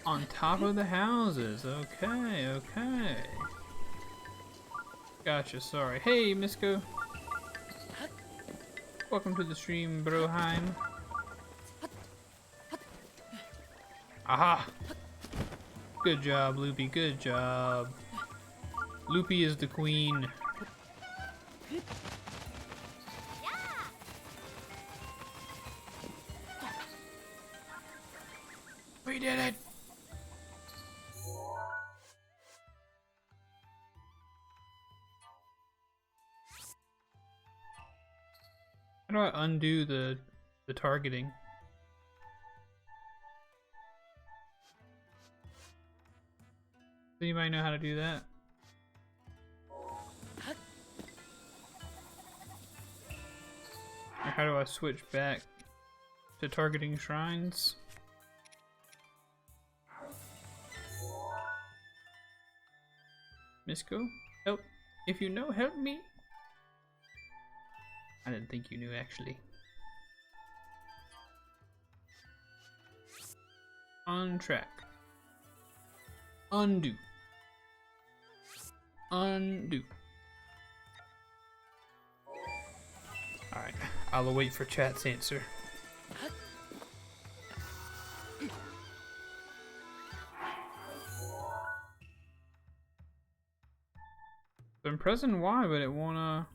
On top of the houses. Okay, okay. Gotcha, sorry. Hey, Misko. Welcome to the stream, Broheim. Aha! Good job, Loopy, good job. Loopy is the queen. How do I undo the targeting? Does anybody know how to do that? Or how do I switch back to targeting shrines? Misko, help. If you know, help me. I didn't think you knew, actually. On track. Undo. Undo. Alright, I'll await for chat's answer. I'm pressing Y, but it won't,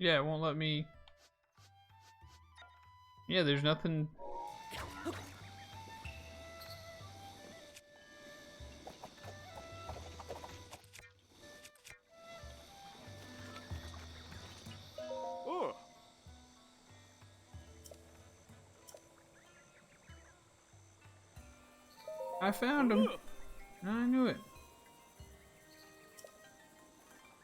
yeah, it won't let me... Yeah, there's nothing... Oh. I found him. I knew it.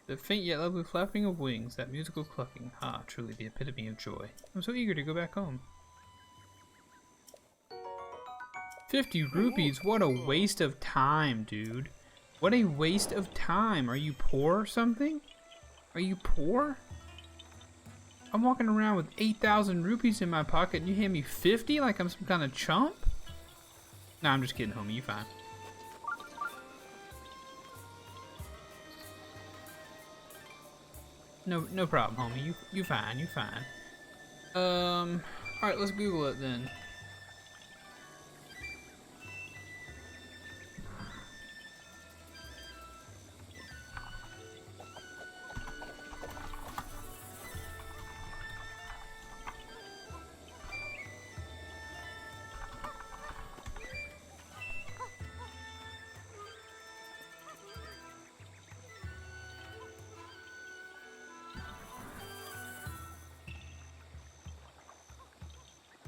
The faint yet lovely flapping of wings, that musical clucking. Ah, truly the epitome of joy. I'm so eager to go back home. 50 rupees, what a waste of time, dude. What a waste of time. Are you poor or something? Are you poor? I'm walking around with 8,000 rupees in my pocket and you hand me 50 like I'm some kind of chump? Nah, I'm just kidding, homie. You fine. No problem, homie. You fine. You fine. All right, let's Google it then.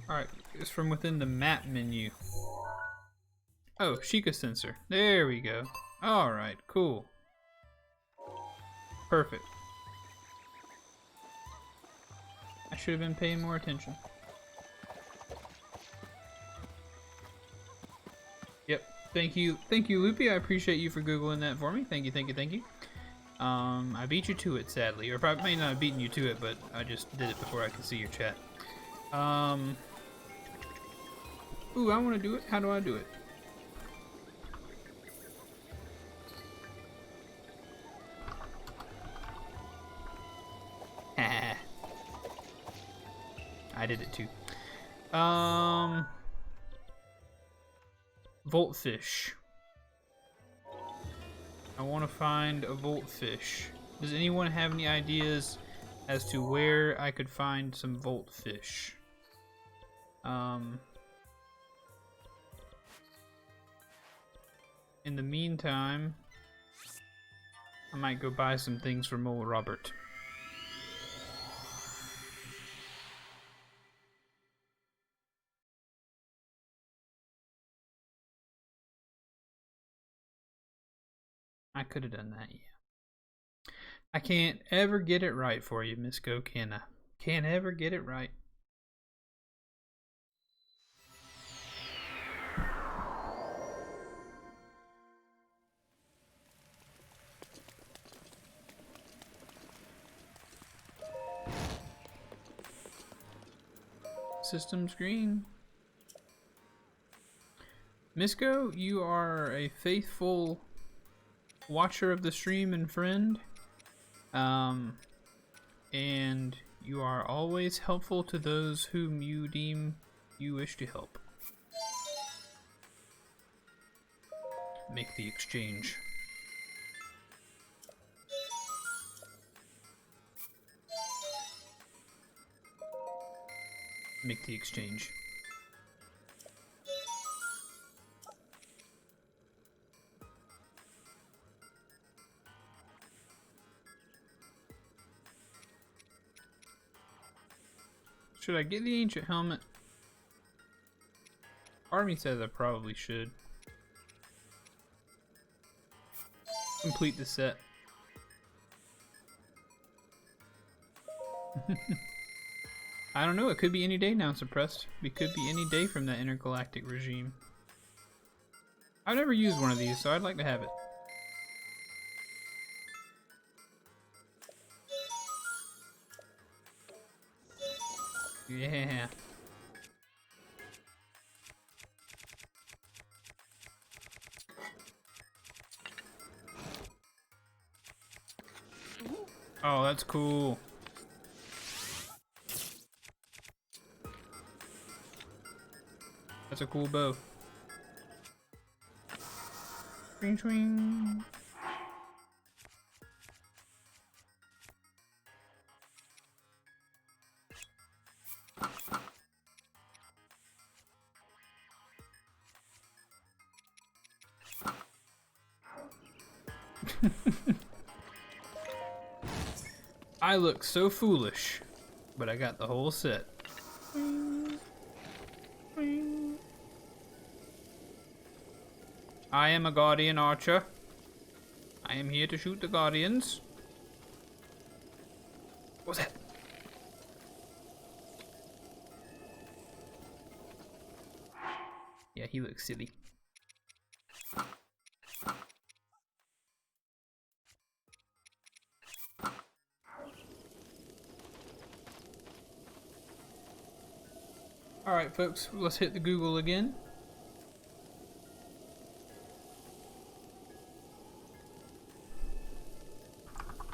Alright, it's from within the map menu. Oh, Sheikah sensor. There we go. Alright, cool. Perfect. I should have been paying more attention. Yep. Thank you, Loopy. I appreciate you for Googling that for me. Thank you. I beat you to it, sadly. Or probably may not have beaten you to it, but I just did it before I could see your chat. Ooh, I want to do it. How do I do it? I did it too. Voltfish. I want to find a voltfish. Does anyone have any ideas as to where I could find some voltfish? In the meantime, I might go buy some things from old Robert. I could have done that, yeah. I can't ever get it right for you, Misko, can I? Can't ever get it right. System screen. Misko, you are a faithful watcher of the stream and friend. And you are always helpful to those whom you deem you wish to help. Make the exchange. Make the exchange. Should I get the ancient helmet? Army says I probably should. Complete the set. I don't know, it could be any day now, Suppressed. It could be any day from that intergalactic regime. I've never used one of these, so I'd like to have it. Yeah. Oh, that's cool. That's a cool bow. Swing, swing. I look so foolish, but I got the whole set. I am a Guardian Archer. I am here to shoot the Guardians. What's that? Yeah, he looks silly. Alright folks, let's hit the Google again.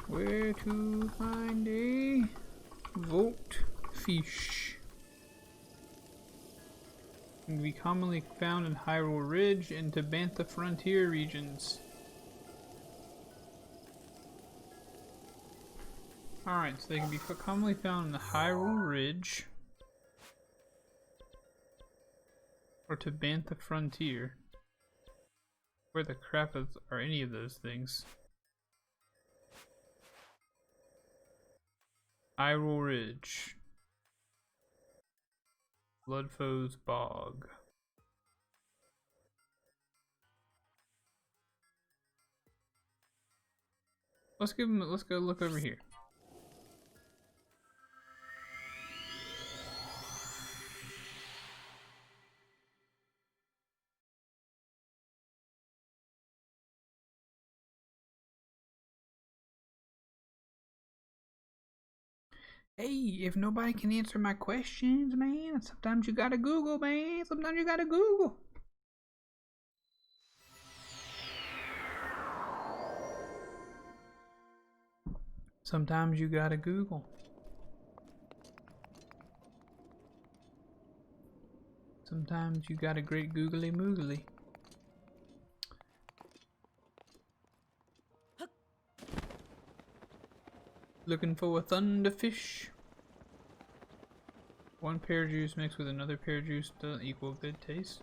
Where to find a Volt fish? Can be commonly found in Hyrule Ridge and Tabantha frontier regions. Alright, so they can be commonly found in the Hyrule Ridge or Tabantha frontier. Where the crap are any of those things? Hyrule Ridge. Bloodfoes Bog. Let's go look over here. Hey, if nobody can answer my questions, man, sometimes you gotta Google, man. Sometimes you gotta Google. Sometimes you gotta Google. Sometimes you got a great googly moogly. Looking for a thunderfish. One pear juice mixed with another pear juice doesn't equal good taste.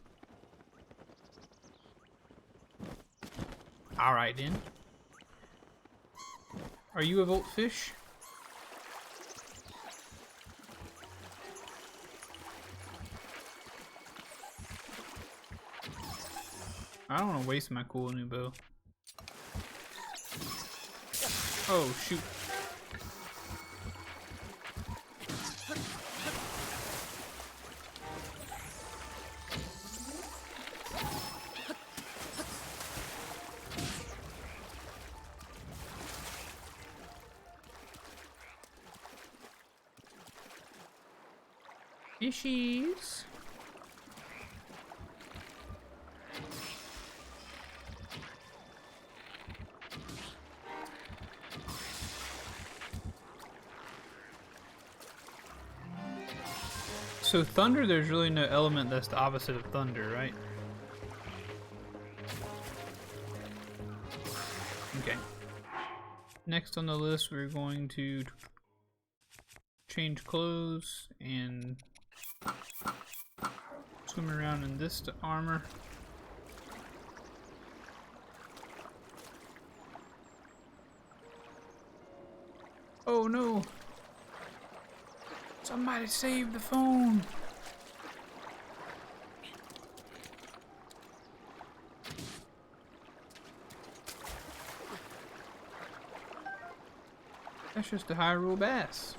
Alright then. Are you a Volt fish? I don't want to waste my cool new bow. Oh shoot. Fishies. So thunder, there's really no element that's the opposite of thunder, right? Okay. Next on the list, we're going to change clothes and swim around in this armor. Oh no! Somebody save the phone. That's just a Hyrule bass.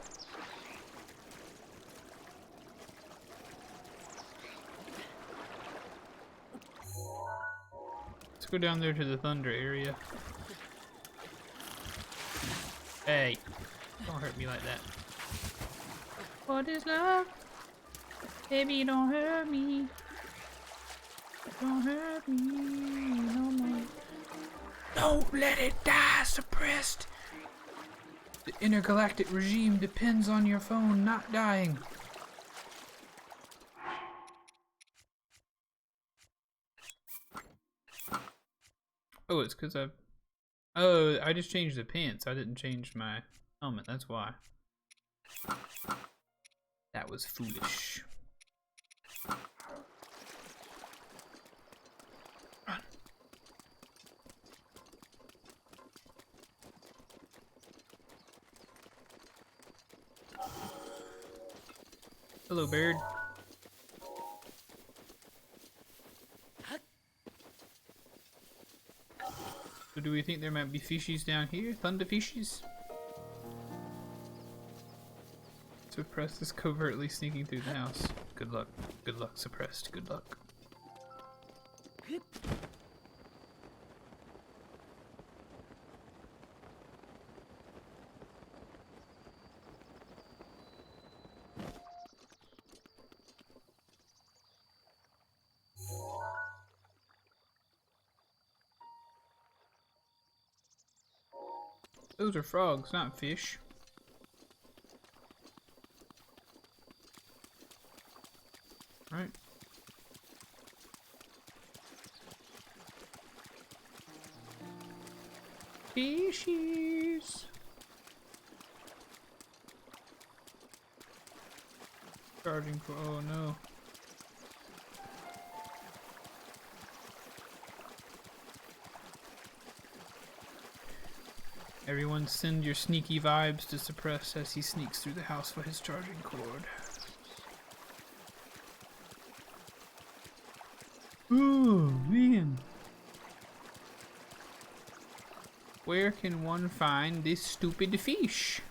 Let's go down there to the thunder area. Hey, don't hurt me like that. What is love? Baby, don't hurt me. Don't hurt me no more. Don't let it die, suppressed. The intergalactic regime depends on your phone not dying. Oh, it's because Oh, I just changed the pants. I didn't change my helmet. That's why. That was foolish. Run. Hello, bird. So do we think there might be fishies down here? Thunder fishies? Suppressed is covertly sneaking through the house. Good luck. Good luck, suppressed. Good luck. Those are frogs, not fish. Right. Fishies. Charging for, oh no. Everyone send your sneaky vibes to Suppress as he sneaks through the house for his charging cord. Ooh, man. Where can one find this stupid fish?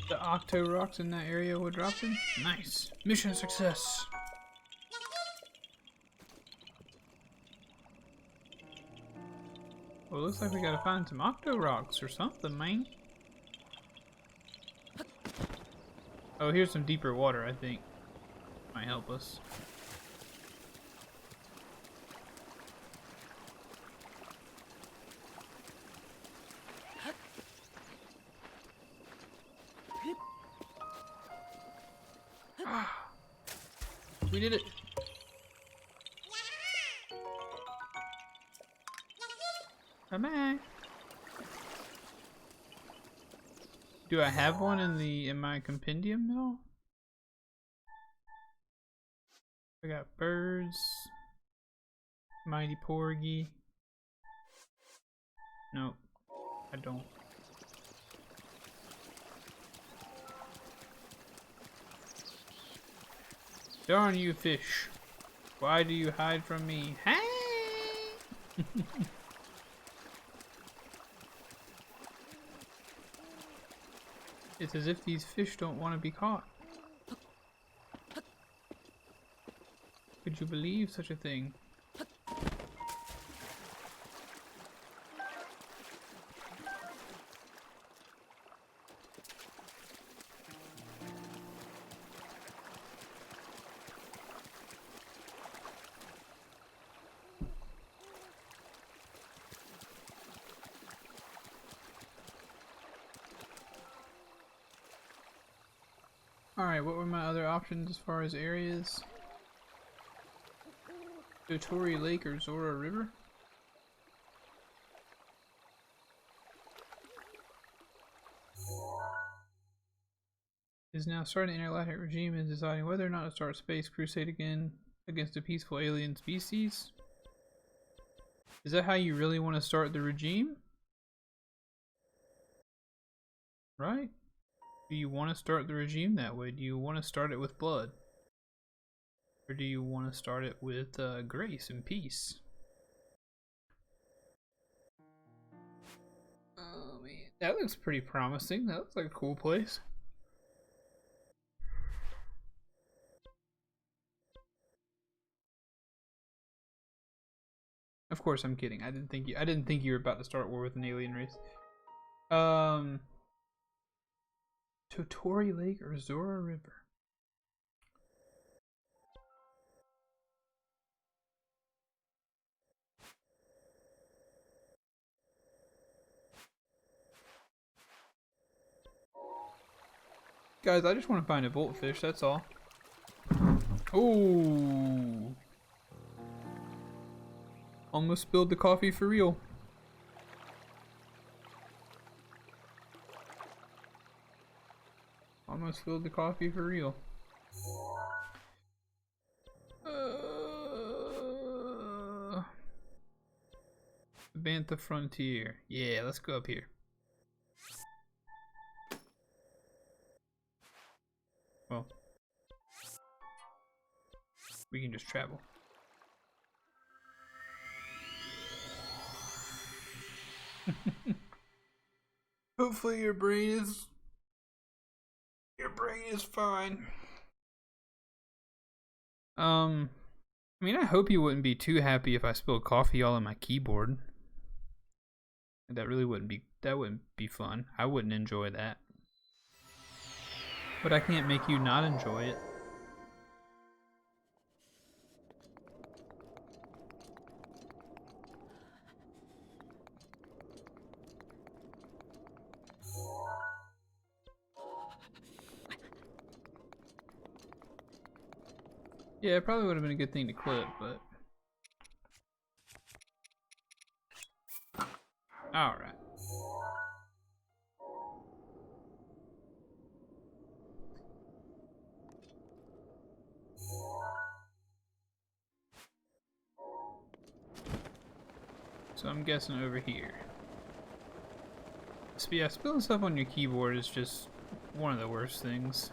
The Octo Rocks in that area will drop them? Nice. Mission success. Well, looks like we gotta find some Octo Rocks or something, man. Oh, here's some deeper water, I think. Might help us. We did it. Bye-bye. Do I have one in my compendium now? I got birds. Mighty Porgy. Nope, I don't. Darn you, fish. Why do you hide from me? Hey! It's as if these fish don't want to be caught. Could you believe such a thing? Alright, what were my other options as far as areas? Totori Lake or Zora River? Is now starting the intergalactic regime and deciding whether or not to start a space crusade again against a peaceful alien species. Is that how you really want to start the regime? Right? Do you want to start the regime that way? Do you want to start it with blood? Or do you want to start it with grace and peace? Oh man, that looks pretty promising. That looks like a cool place. Of course, I'm kidding. I didn't think you were about to start war with an alien race. Totori Lake or Zora River? Guys, I just want to find a voltfish, that's all. Ooh. Almost spilled the coffee for real. Almost spilled the coffee for real. Bantha Frontier. Yeah, let's go up here. Well, we can just travel. Hopefully your brain is fine. I mean, I hope you wouldn't be too happy if I spilled coffee all on my keyboard. That wouldn't be fun. I wouldn't enjoy that. But I can't make you not enjoy it. Yeah, it probably would have been a good thing to clip, but... Alright. So I'm guessing over here. So yeah, spilling stuff on your keyboard is just one of the worst things.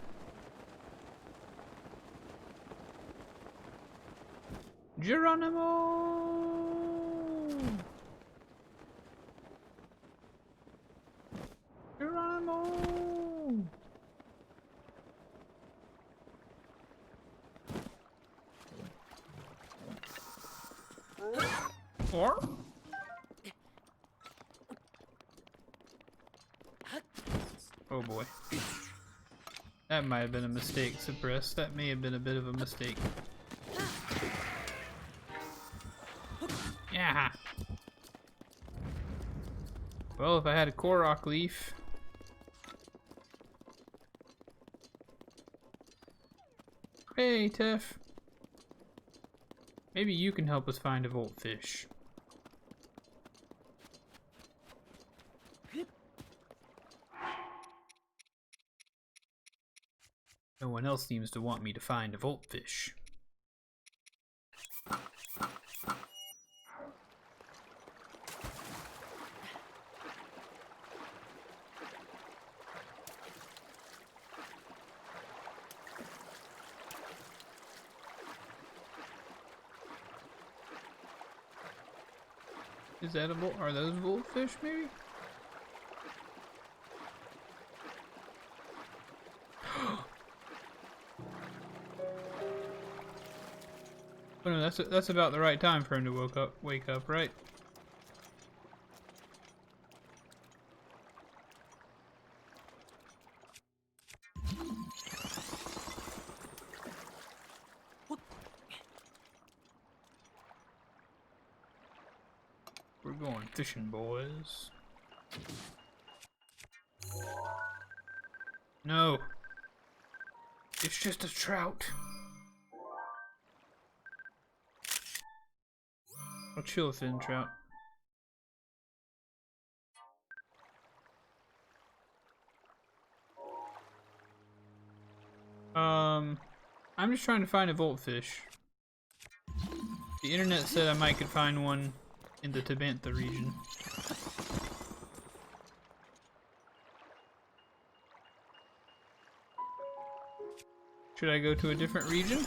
Geronimo! Geronimo! Or? Oh boy. That might have been a mistake, Suppress. That may have been a bit of a mistake. Yeah. Well, if I had a Korok leaf. Hey, Tef. Maybe you can help us find a voltfish. No one else seems to want me to find a voltfish. Is that a are those voltfish maybe? Oh no, that's about the right time for him to wake up, right? We're going fishing, boys. No. It's just a trout. I'll chill fin trout. I'm just trying to find a voltfish. The internet said I might could find one in the Tabantha region. Should I go to a different region?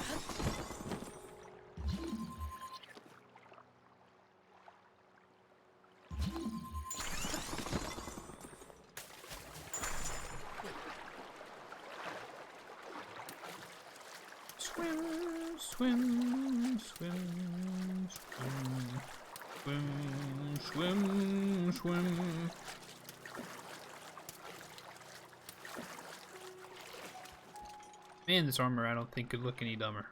Swim, swim, swim, swim, swim, swim, swim. Man, this armor I don't think could look any dumber.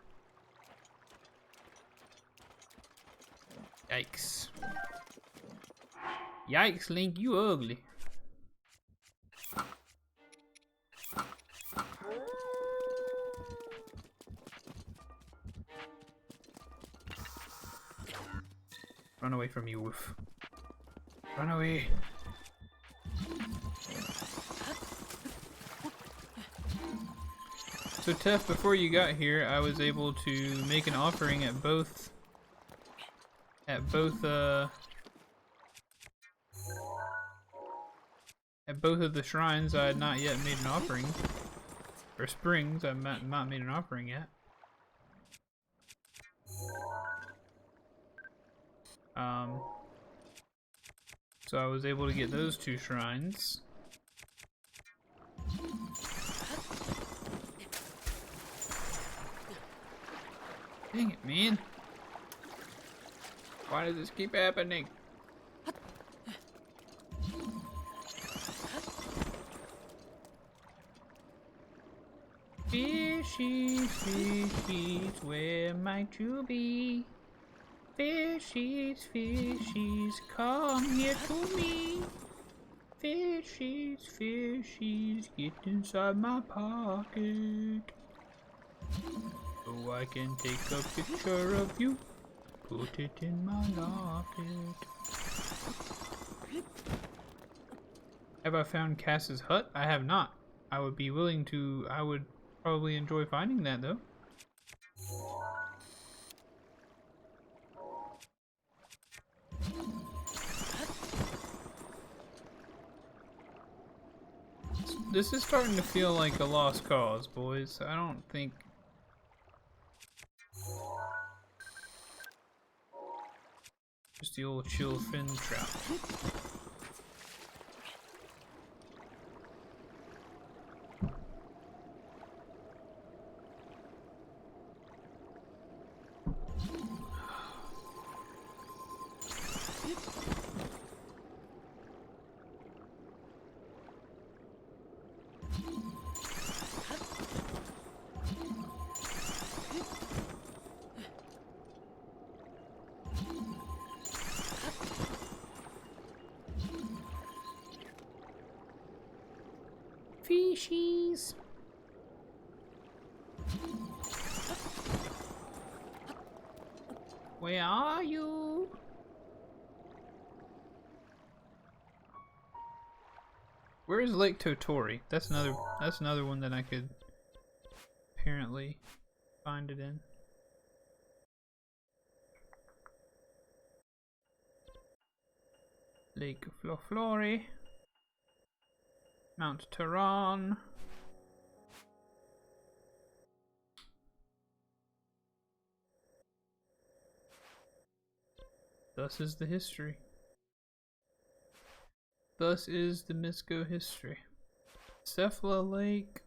Yikes. Yikes, Link, you ugly. Run away from you, Wolf. Run away. So Tef, before you got here, I was able to make an offering at both of the shrines I had not yet made an offering, or springs I had not made an offering yet. So I was able to get those 2 shrines. Dang it, man. Why does this keep happening? Fishies, fishies, where might you be? Fishies, fishies, come here to me. Fishies, fishies, get inside my pocket. So I can take a picture of you, put it in my locket. Have I found Cass's hut? I have not. I would be willing to, I would probably enjoy finding that though. This is starting to feel like a lost cause, boys. I don't think... Just the old chill fin trout. Fishies. Where are you? Where is Lake Totori? That's another one that I could apparently find it in. Lake Floflori. Mount Tehran. Thus is the history. Thus is the Misko history. Cephala Lake.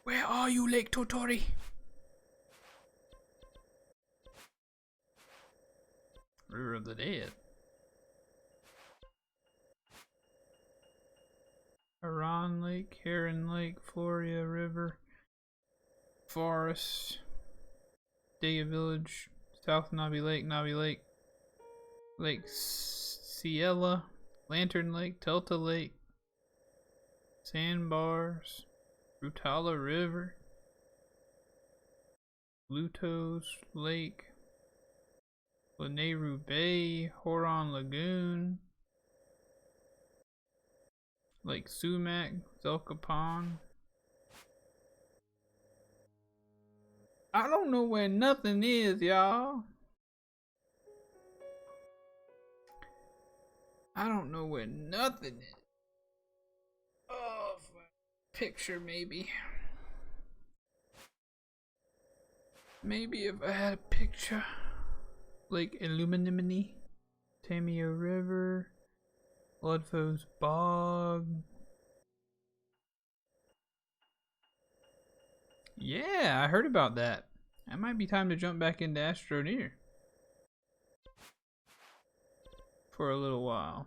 Where are you, Lake Totori? River of the Dead. Haran Lake, Heron Lake, Floria River, Forest, Daya Village, South Navi Lake, Lake Ciela, Lantern Lake, Delta Lake, Sandbars, Brutala River, Lutos Lake, Lanayru Bay, Horon Lagoon, Lake Sumac, Zelka Pond. I don't know where nothing is, y'all. I don't know where nothing is. Oh, picture maybe. Maybe if I had a picture. Lake Illuminimini, Tamio River, Bloodfoes Bog. Yeah, I heard about that. It might be time to jump back into Astroneer for a little while.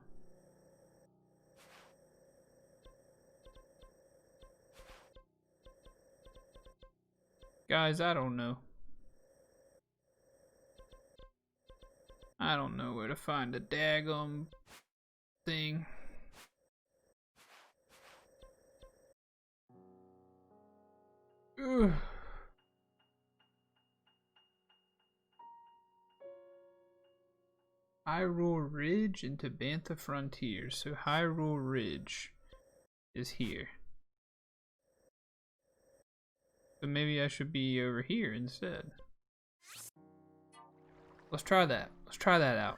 Guys, I don't know. I don't know where to find a daggum thing. Ugh. Hyrule Ridge into Bantha Frontiers. So Hyrule Ridge is here. So maybe I should be over here instead. Let's try that. Let's try that out.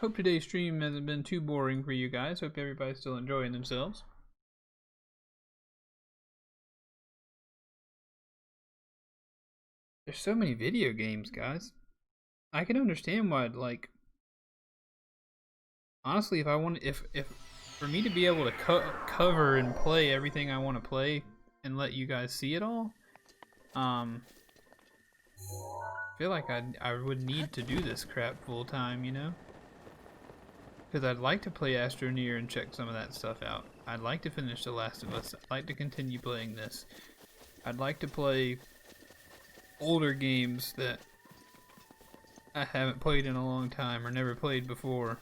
Hope today's stream hasn't been too boring for you guys. Hope everybody's still enjoying themselves. There's so many video games, guys. I can understand why, like, honestly, if I want, if for me to be able to cover and play everything I want to play and let you guys see it all, I feel like I would need to do this crap full time, you know? Because I'd like to play Astroneer and check some of that stuff out. I'd like to finish The Last of Us. I'd like to continue playing this. I'd like to play older games that I haven't played in a long time or never played before.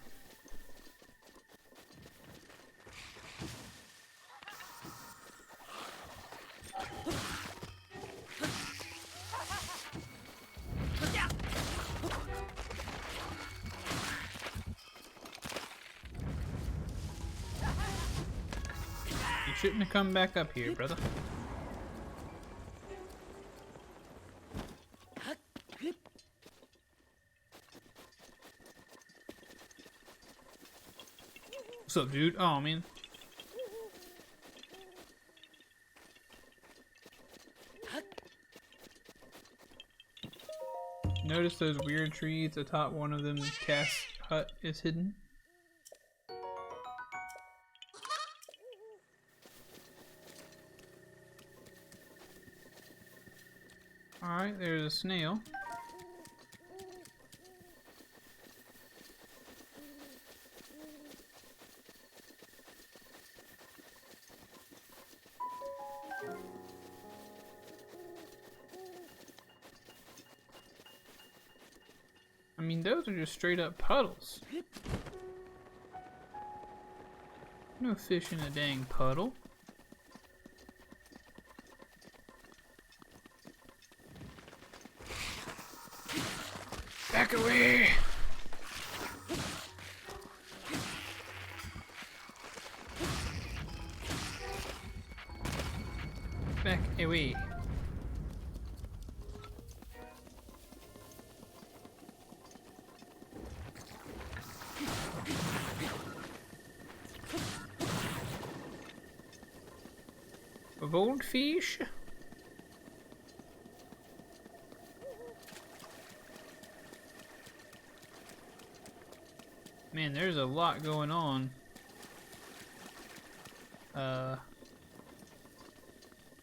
You shouldn't have come back up here, brother. What's up, dude? Oh, man. Notice those weird trees atop one of them. Cass hut is hidden. Alright, there's a snail. I mean, those are just straight up puddles. No fish in a dang puddle. Back away! Back away. A goldfish? Man, there's a lot going on.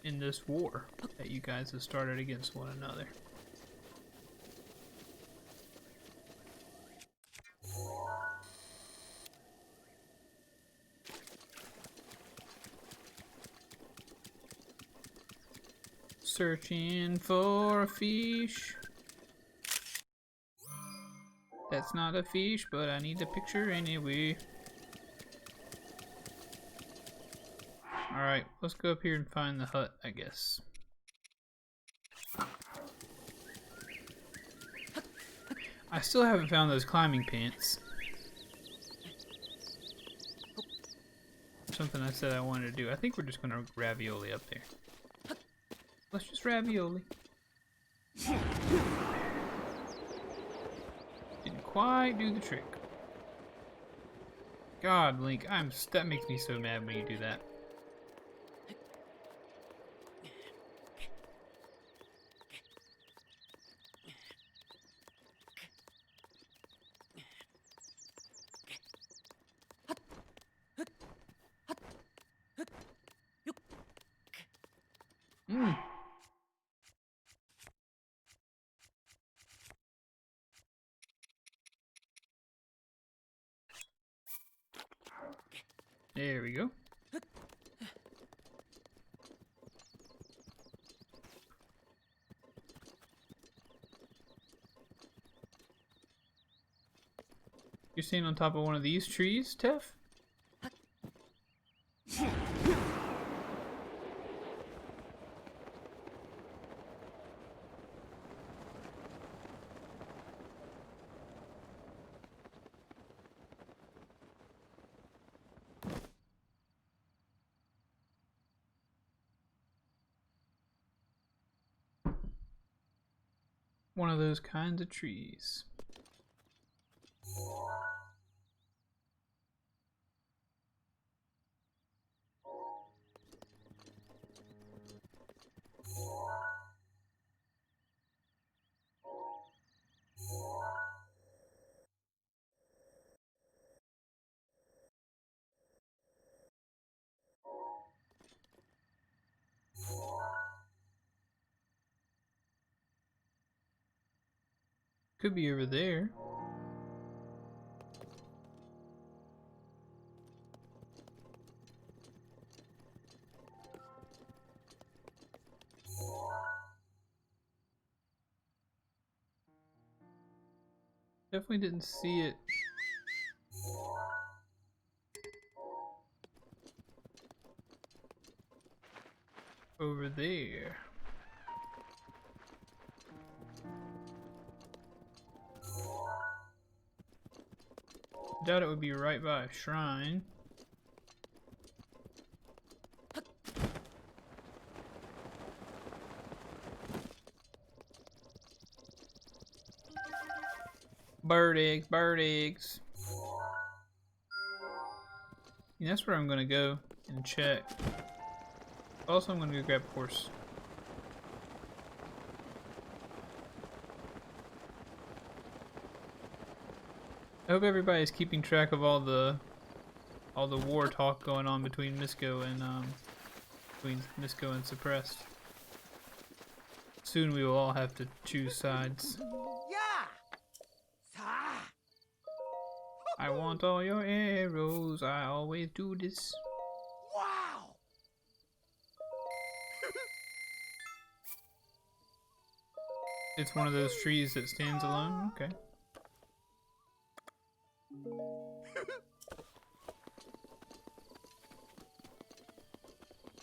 In this war that you guys have started against one another. Searching for a fish. That's not a fish, but I need a picture anyway. Alright, let's go up here and find the hut, I guess. I still haven't found those climbing pants. Something I said I wanted to do. I think we're just gonna ravioli up there. Let's just ravioli. Didn't quite do the trick. God, Link, that makes me so mad when you do that. There we go. You're staying on top of one of these trees, Tef? One of those kinds of trees. Could be over there. Definitely didn't see it. Over there. Doubt it would be right by a shrine. Bird eggs, bird eggs. Yeah, that's where I'm gonna go and check. Also, I'm gonna go grab a horse. I hope everybody's keeping track of all the war talk going on between Misko and Suppressed. Soon we will all have to choose sides. I want all your arrows. I always do this. Wow! It's one of those trees that stands alone. Okay.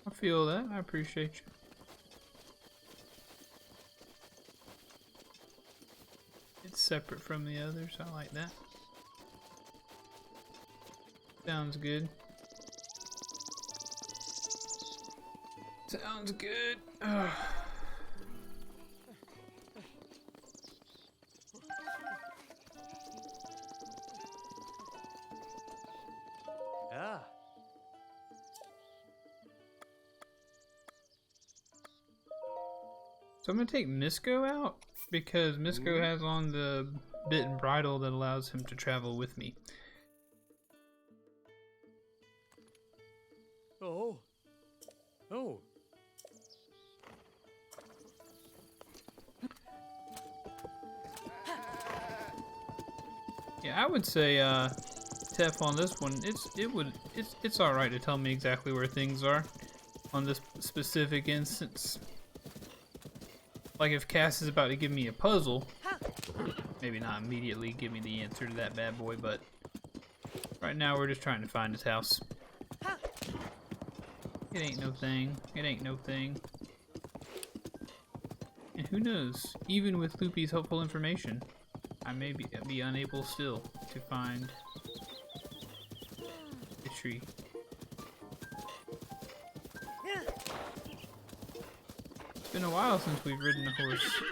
I feel that. I appreciate you. It's separate from the others. I like that. Sounds good. Sounds good. Ugh. Yeah. So I'm gonna take Misko out because Misko has on the bit and bridle that allows him to travel with me. Oh. Oh. Yeah, I would say Tef on this one. It's all right to tell me exactly where things are on this specific instance. Like if Cass is about to give me a puzzle, maybe not immediately give me the answer to that bad boy, but right now we're just trying to find his house. It ain't no thing. It ain't no thing. And who knows? Even with Loopy's helpful information, I may be unable still to find the tree. It's been a while since we've ridden a horse.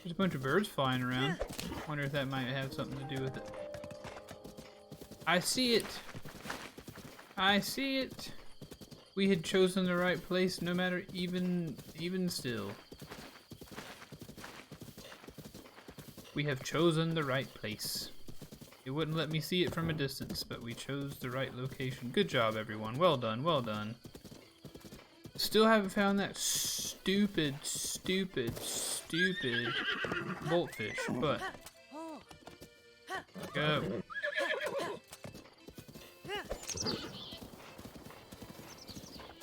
There's a bunch of birds flying around. Wonder if that might have something to do with it. I see it! I see it! We had chosen the right place, no matter even still. We have chosen the right place. It wouldn't let me see it from a distance, but we chose the right location. Good job, everyone. Well done, well done. Still haven't found that stupid voltfish, but go.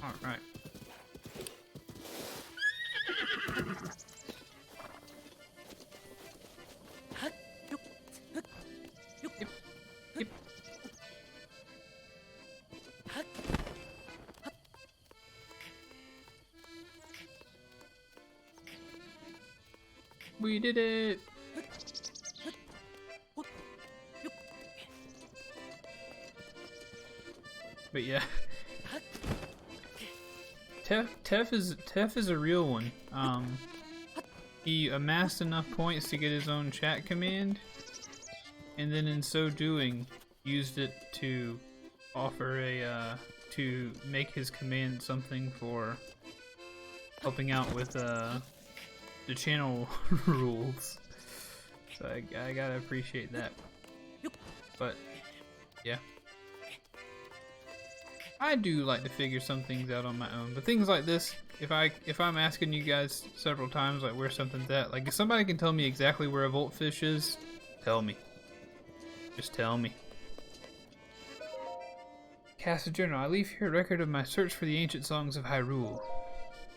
All right. Yep. Yep. We did it! But yeah, Tef is a real one. He amassed enough points to get his own chat command, and then in so doing, used it to offer a to make his command something for helping out with the channel rules. So I gotta appreciate that. But yeah, I do like to figure some things out on my own. But things like this, if I'm asking you guys several times like where something's at, like if somebody can tell me exactly where a voltfish is, tell me. Just tell me. Castle Journal. I leave here a record of my search for the ancient songs of Hyrule.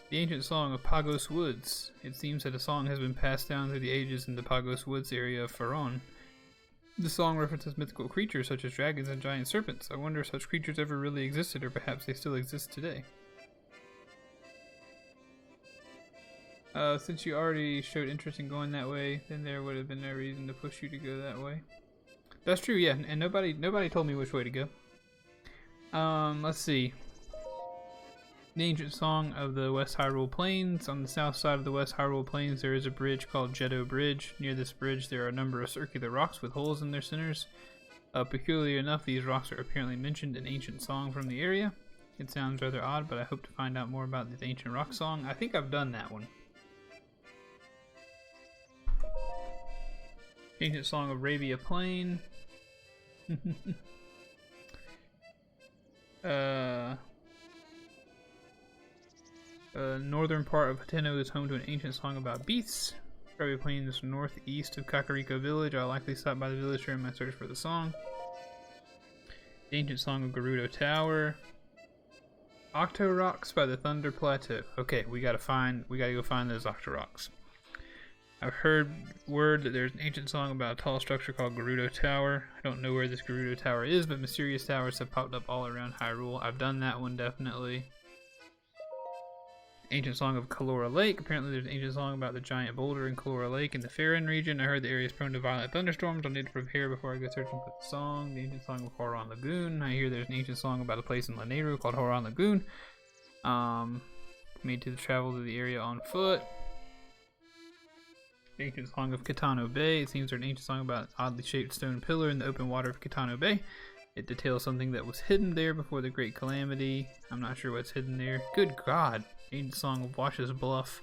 The ancient song of Pagos Woods. It seems that a song has been passed down through the ages in the Pagos Woods area of Faron. The song references mythical creatures such as dragons and giant serpents. I wonder if such creatures ever really existed, or perhaps they still exist today. Since you already showed interest in going that way, then there would have been no reason to push you to go that way. That's true, yeah, and nobody told me which way to go. Let's see. The ancient song of the West Hyrule Plains. On the south side of the West Hyrule Plains there is a bridge called Jeddo Bridge. Near this bridge there are a number of circular rocks with holes in their centers. Peculiarly enough, these rocks are apparently mentioned in ancient song from the area. It sounds rather odd, but I hope to find out more about this ancient rock song. I think I've done that one. Ancient song of Arabia Plain. Northern part of Hateno is home to an ancient song about beasts. Arabia Plain is northeast of Kakariko Village. I'll likely stop by the village during my search for the song. The ancient song of Gerudo Tower. Octo Rocks by the Thunder Plateau. Okay, we gotta go find those Octo Rocks. I've heard word that there's an ancient song about a tall structure called Gerudo Tower. I don't know where this Gerudo Tower is, but mysterious towers have popped up all around Hyrule. I've done that one, definitely. Ancient song of Kalora Lake. Apparently there's an ancient song about the giant boulder in Kalora Lake in the Faron region. I heard the area is prone to violent thunderstorms. I'll need to prepare before I go searching for the song. The ancient song of Horon Lagoon. I hear there's an ancient song about a place in Lanayru called Horon Lagoon. Made to travel to the area on foot. The ancient song of Kitano Bay. It seems there's an ancient song about an oddly shaped stone pillar in the open water of Kitano Bay. It details something that was hidden there before the Great Calamity. I'm not sure what's hidden there. Good God! Ancient song of Wash's Bluff.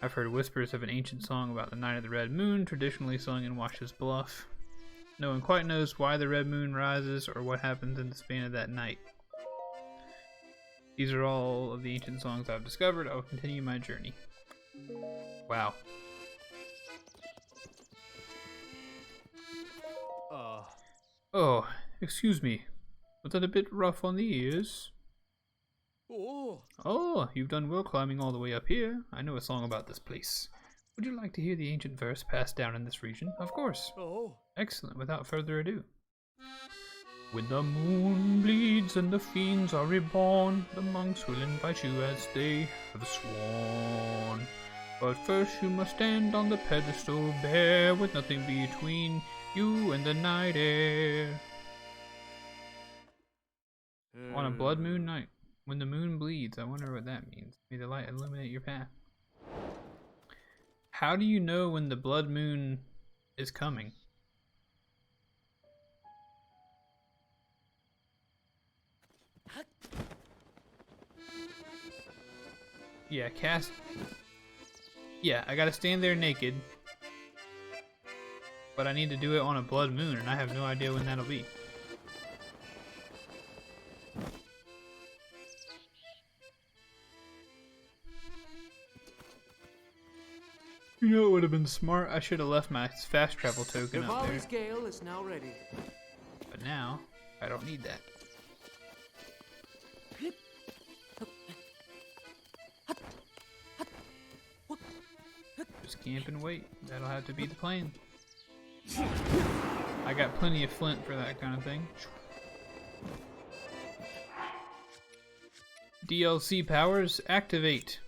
I've heard whispers of an ancient song about the Night of the Red Moon, traditionally sung in Wash's Bluff. No one quite knows why the red moon rises or what happens in the span of that night. These are all of the ancient songs I've discovered. I will continue my journey. Wow. Oh, excuse me. Was that a bit rough on the ears? Oh, you've done well climbing all the way up here. I know a song about this place. Would you like to hear the ancient verse passed down in this region? Of course. Excellent. Without further ado. When the moon bleeds and the fiends are reborn, the monks will invite you as they have sworn. But first you must stand on the pedestal bare, with nothing between you and the night air. On a blood moon night, when the moon bleeds, I wonder what that means. May the light illuminate your path. How do you know when the blood moon is coming? Yeah, cast. Yeah, I gotta stand there naked. But I need to do it on a blood moon, and I have no idea when that'll be. You know, it would have been smart. I should have left my fast travel token up there. Rivali's Gale is now ready. But now, I don't need that. Just camp and wait. That'll have to be the plan. I got plenty of flint for that kind of thing. DLC powers activate.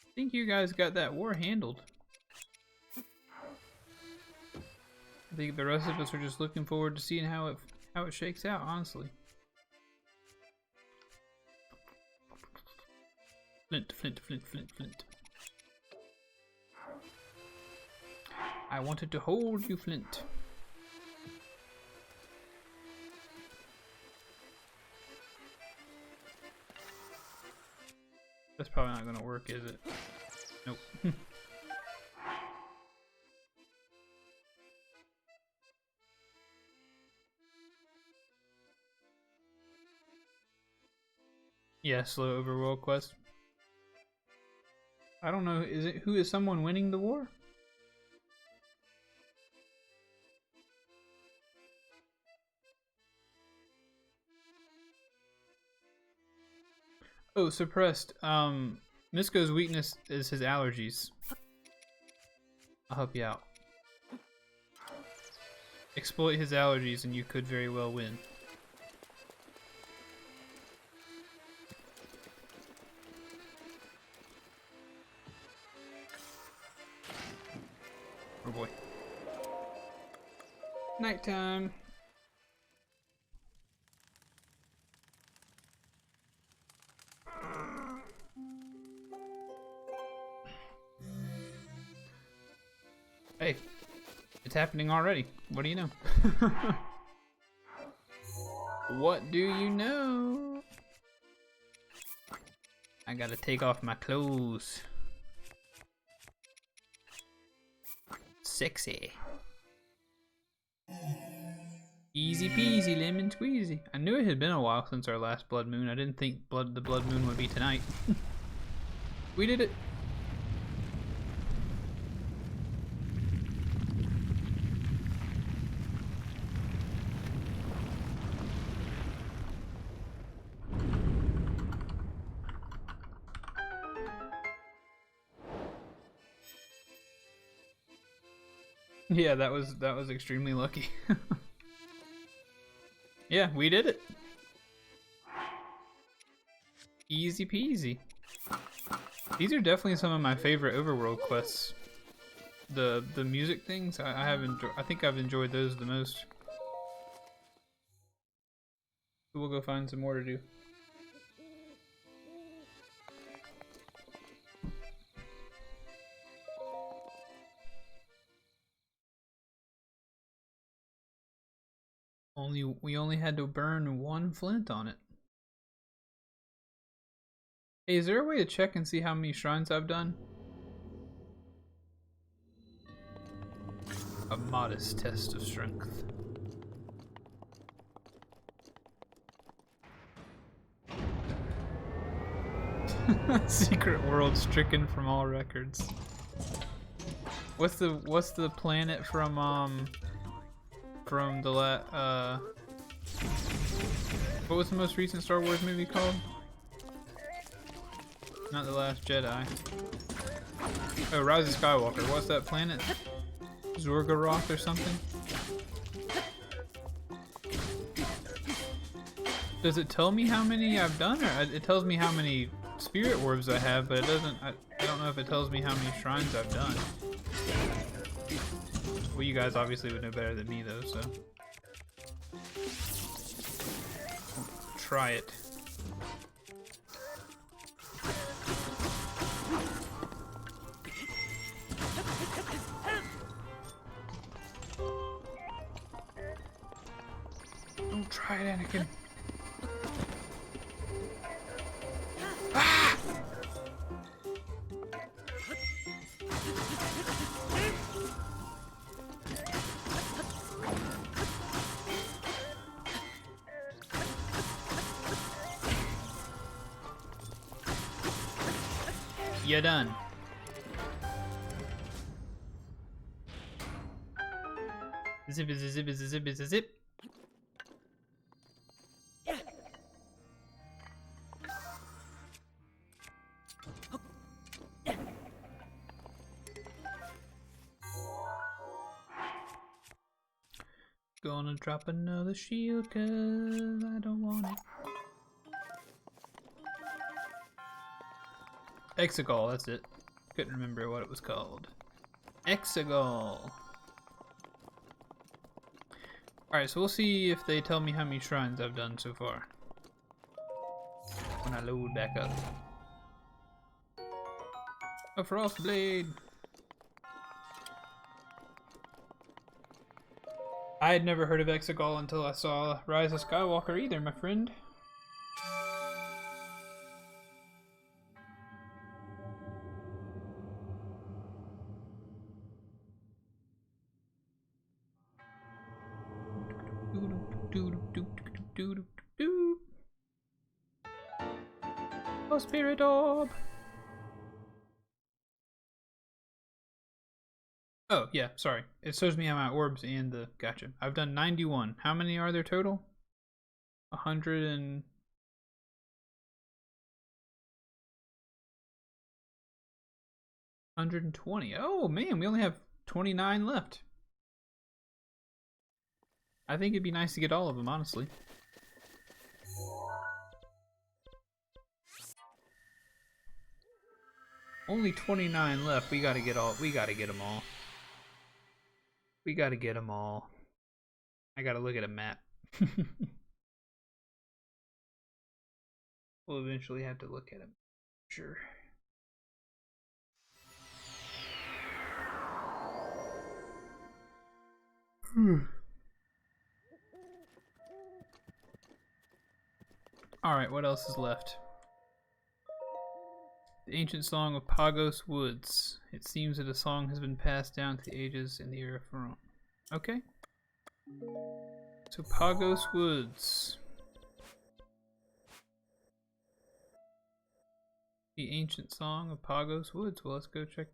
I think you guys got that war handled. I think the rest of us are just looking forward to seeing how it shakes out, honestly. Flint, flint, flint, flint, flint. I wanted to hold you, Flint. That's probably not gonna work, is it? Nope. Yeah, slow overworld quest. I don't know, who is someone winning the war? Oh, suppressed. Misko's weakness is his allergies. I'll help you out. Exploit his allergies and you could very well win. Oh boy. Nighttime. Hey, it's happening already. What do you know? What do you know? I gotta take off my clothes. Sexy. Easy peasy lemon squeezy. I knew it had been a while since our last blood moon. I didn't think the blood moon would be tonight. We did it. Yeah, that was extremely lucky. Yeah, we did it. Easy peasy. These are definitely some of my favorite overworld quests. The music things, I think I've enjoyed those the most. We'll go find some more to do. We only had to burn one flint on it. Hey, is there a way to check and see how many shrines I've done? A modest test of strength. Secret world stricken from all records. What's the planet from the What was the most recent Star Wars movie called? Not The Last Jedi. Oh, Rise of Skywalker. What's that planet? Zorgoroth or something? Does it tell me how many I've done, or it tells me how many spirit orbs I have, but it doesn't. I don't know if it tells me how many shrines I've done. Well, you guys obviously would know better than me, though, so try it. Don't try it, Anakin. Ah! You're done. Zip is a zip is a zip is a zip. Gonna drop another shield cause I don't want it. Exegol, that's it. Couldn't remember what it was called. Exegol. Alright, so we'll see if they tell me how many shrines I've done so far. When I load back up. A Frostblade! I had never heard of Exegol until I saw Rise of Skywalker either, my friend. Oh, Spirit Orb! Oh, yeah, sorry. It shows me how my orbs and the... Gotcha. I've done 91. How many are there total? 100 and... 120. Oh, man, we only have 29 left. I think it'd be nice to get all of them, honestly. Only 29 left. We gotta get them all. We gotta get them all. I gotta look at a map. We'll eventually have to look at them. Sure. Alright, what else is left? The ancient song of Pagos Woods. It seems that a song has been passed down to the ages in the era of Faron. Okay. So Pagos Woods. The ancient song of Pagos Woods. Well, let's go check.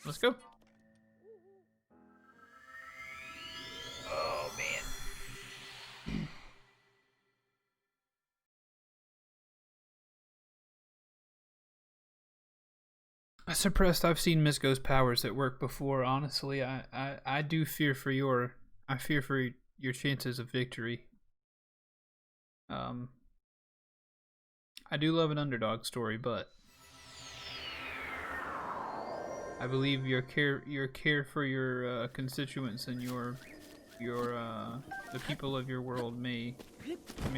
Let's go. Oh, man. I'm surprised I've seen Misko's powers at work before, honestly. I do fear for your... I fear for your chances of victory. I do love an underdog story, but... I believe your care for your constituents and the people of your world may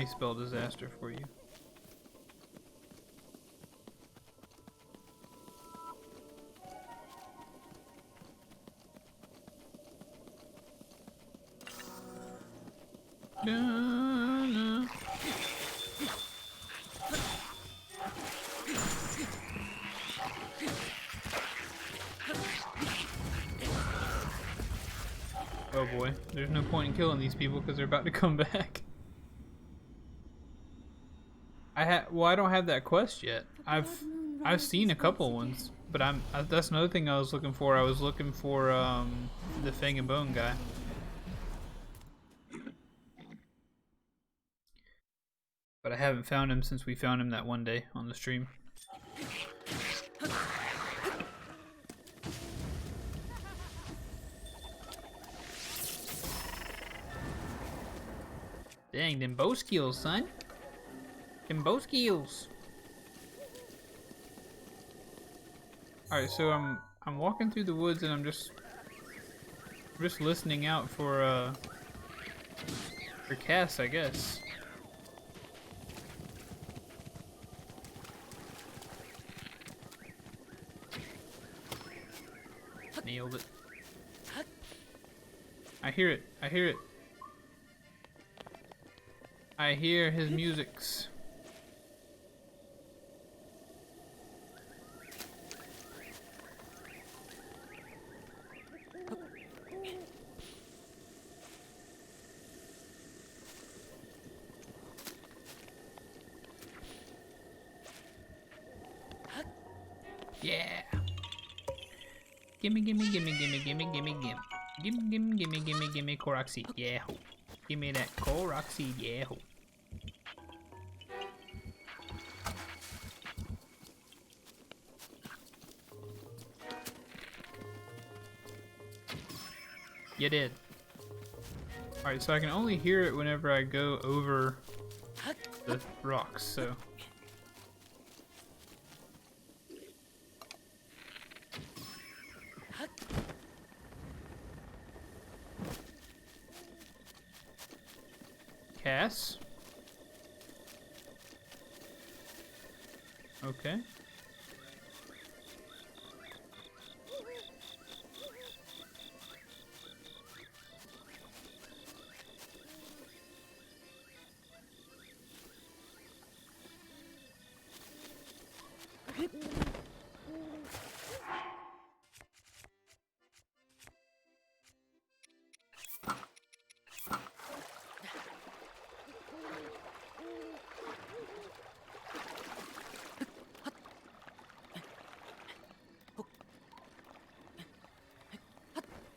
spell disaster for you. Oh boy, there's no point in killing these people because they're about to come back. I don't have that quest yet. I've seen a couple ones, but that's another thing I was looking for. I was looking for the Fang and Bone guy. But I haven't found him since we found him that one day on the stream. Dang, them bow skills, son. Them bow skills. Alright, so I'm walking through the woods and I'm just listening out for Cass, I guess. Nailed it. I hear it. I hear it. I hear his musics. Yeah. Gimme, gimme, gimme, gimme, gimme, gimme, gimme. Gimme Korok seed, yeah ho. Gimme that Korok seed, yeah ho. You did. Alright, so I can only hear it whenever I go over the rocks, so. Cass? Okay.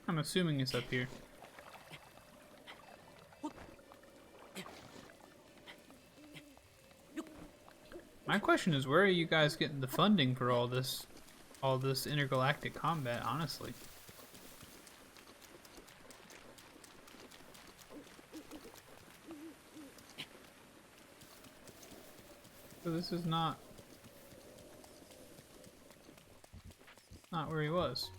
I'm assuming it's up here. My question is, where are you guys getting the funding for all this intergalactic combat, honestly? So this is not where he was.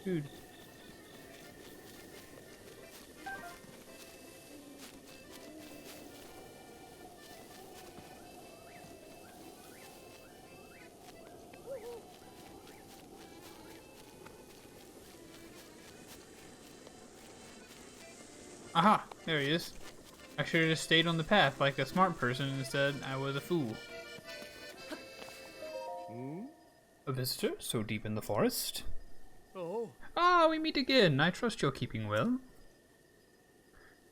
Dude. Aha! There he is. I should have just stayed on the path like a smart person and instead I was a fool. A visitor so deep in the forest? Oh. Ah, we meet again. I trust you're keeping well.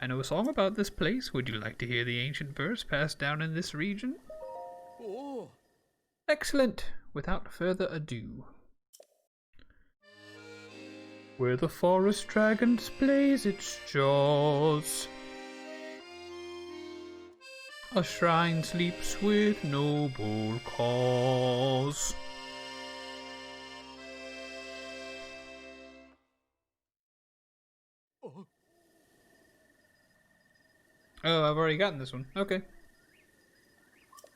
I know a song about this place. Would you like to hear the ancient verse passed down in this region? Oh. Excellent. Without further ado. Where the forest dragon displays its jaws, a shrine sleeps with noble cause. Oh. Oh, I've already gotten this one. Okay.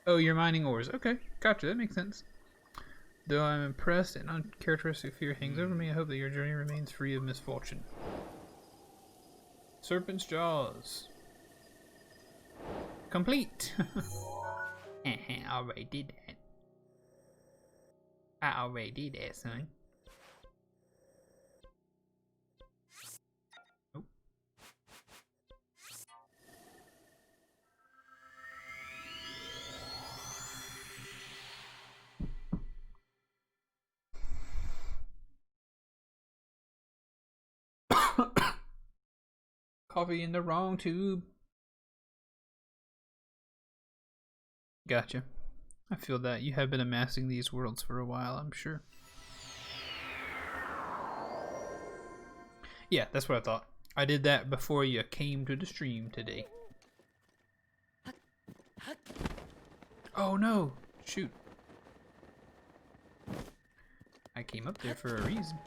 Oh, you're mining ores. Okay, gotcha. That makes sense. Though I'm impressed and uncharacteristic fear hangs over me, I hope that your journey remains free of misfortune. Serpent's Jaws. Complete! I already did that. I already did that, son. coffee in the wrong tube. Gotcha. I feel that. You have been amassing these worlds for a while, I'm sure. Yeah, that's what I thought. I did that before you came to the stream today. Oh no! Shoot. I came up there for a reason.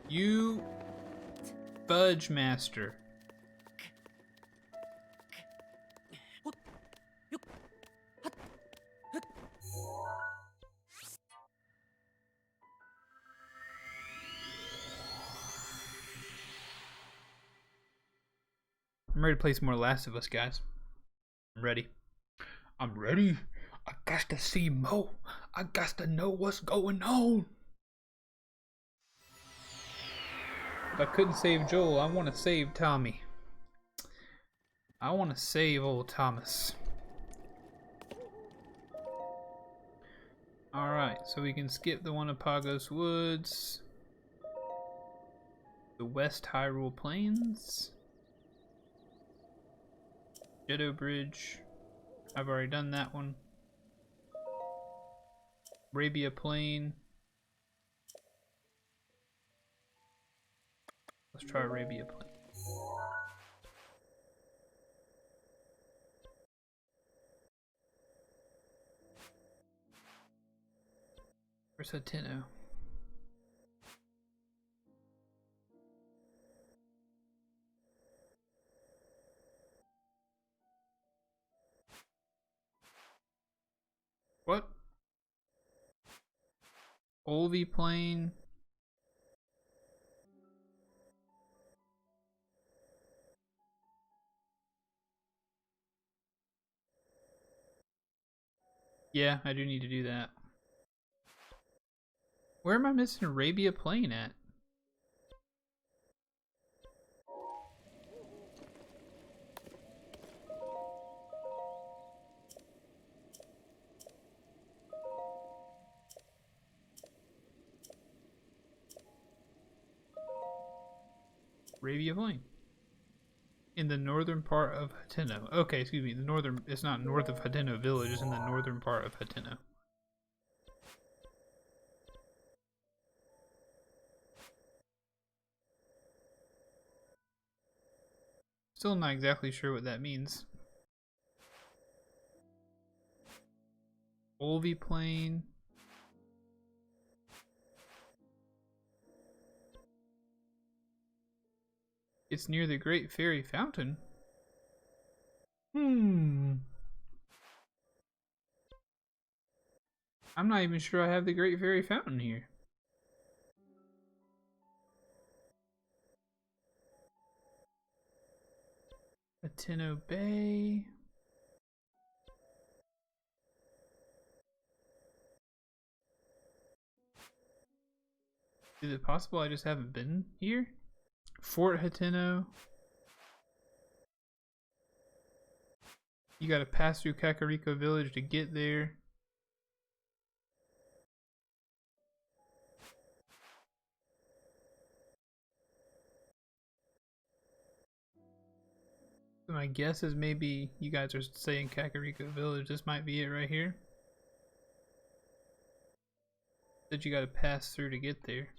You fudge master. I'm ready to play some more Last of Us, guys. I'm ready. I'm ready. I got to see Mo. I got to know what's going on. If I couldn't save Joel, I want to save Tommy. I want to save old Thomas. Alright, so we can skip the one of Pagos Woods. The West Hyrule Plains. Shadow Bridge. I've already done that one. Arabia Plain. Let's try Arabia Plain. Where's Hateno? What? Olvi Plain. Yeah, I do need to do that. Where am I missing Arabia Plain at? Arabia Plain. In the northern part of Hateno. Okay, excuse me. The northern. It's not north of Hateno Village. It's in the northern part of Hateno. Still not exactly sure what that means. Olvi Plain. It's near the Great Fairy Fountain. I'm not even sure I have the Great Fairy Fountain here. Hateno Bay. Is it possible I just haven't been here? Fort Hateno. You gotta pass through Kakariko Village to get there. So my guess is maybe you guys are saying Kakariko Village. This might be it right here. That you gotta pass through to get there.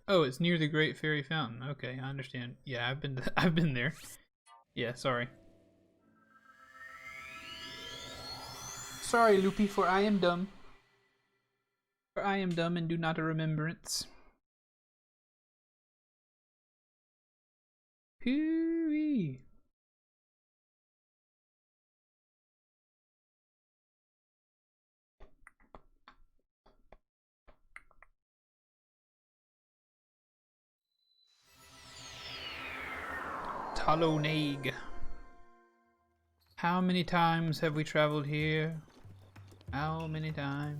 Oh, it's near the Great Fairy Fountain. Okay, I understand. Yeah, I've been there. Yeah, sorry. Sorry, Loopy, for I am dumb. For I am dumb and do not a remembrance. Hooey. Taloneg. How many times have we traveled here? How many times?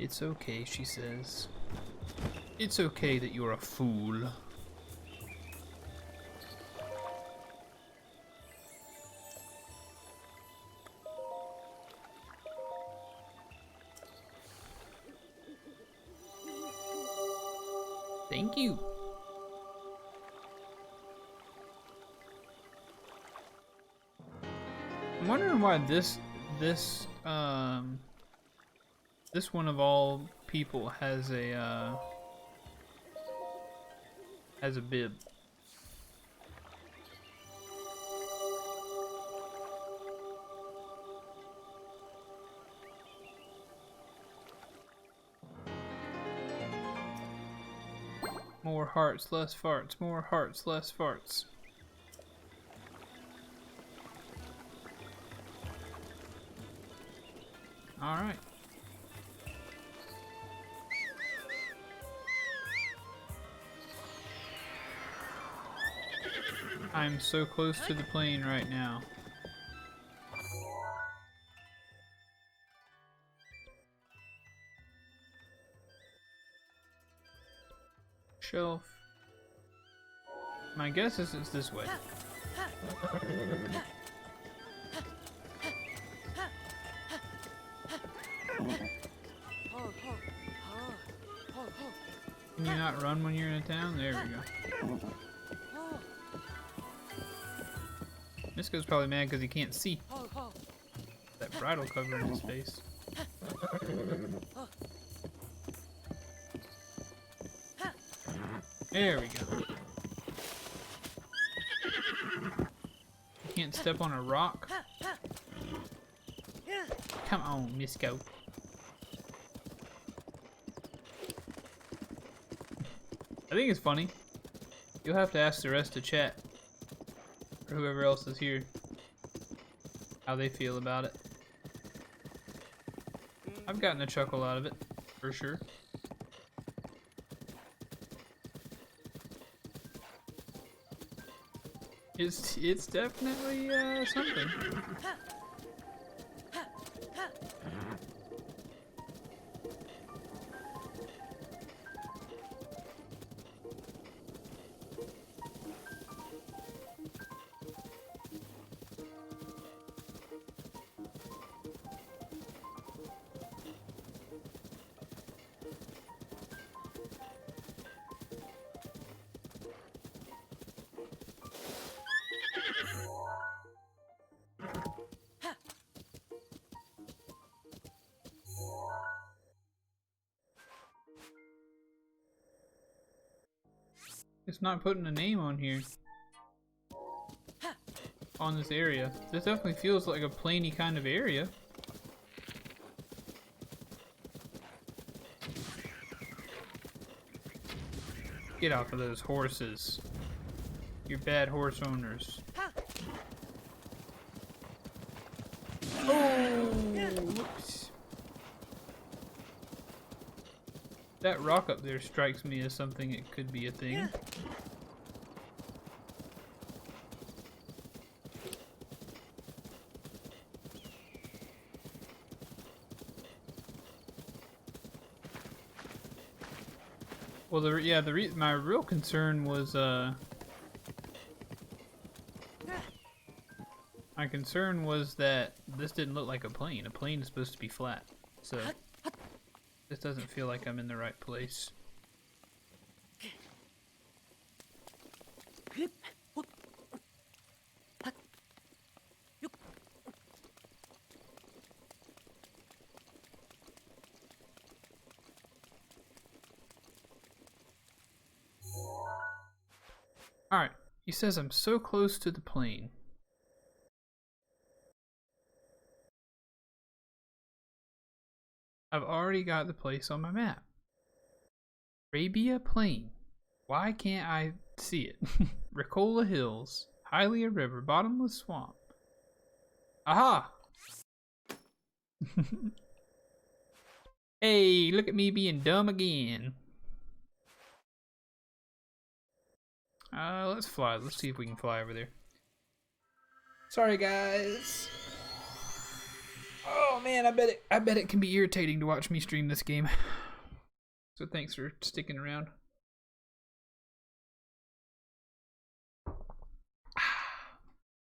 It's okay, she says. It's okay that you're a fool. Thank you. I'm wondering why this one of all people has a bib. More hearts, less farts. More hearts, less farts. Alright. I'm so close to the plane right now. Shelf. My guess is it's this way. Can you not run when you're in a town? There we go. Misko's probably mad because he can't see. That bridle cover in his face. There we go. You can't step on a rock. Come on, Misko. I think it's funny. You'll have to ask the rest of chat, or whoever else is here, how they feel about it. I've gotten a chuckle out of it, for sure. It's definitely something. It's not putting a name on here. On this area. This definitely feels like a plainy kind of area. Get off of those horses. You're bad horse owners. Oh! Whoops. That rock up there strikes me as something it could be a thing. Well, my real concern was my concern was that this didn't look like a plane. A plane is supposed to be flat, so this doesn't feel like I'm in the right place. Alright, he says I'm so close to the plane. I've already got the place on my map. Arabia Plain. Why can't I see it? Ricola Hills. Hylia River. Bottomless Swamp. Aha! Hey, look at me being dumb again. Let's fly. Let's see if we can fly over there. Sorry, guys. Oh man, I bet it can be irritating to watch me stream this game. So thanks for sticking around.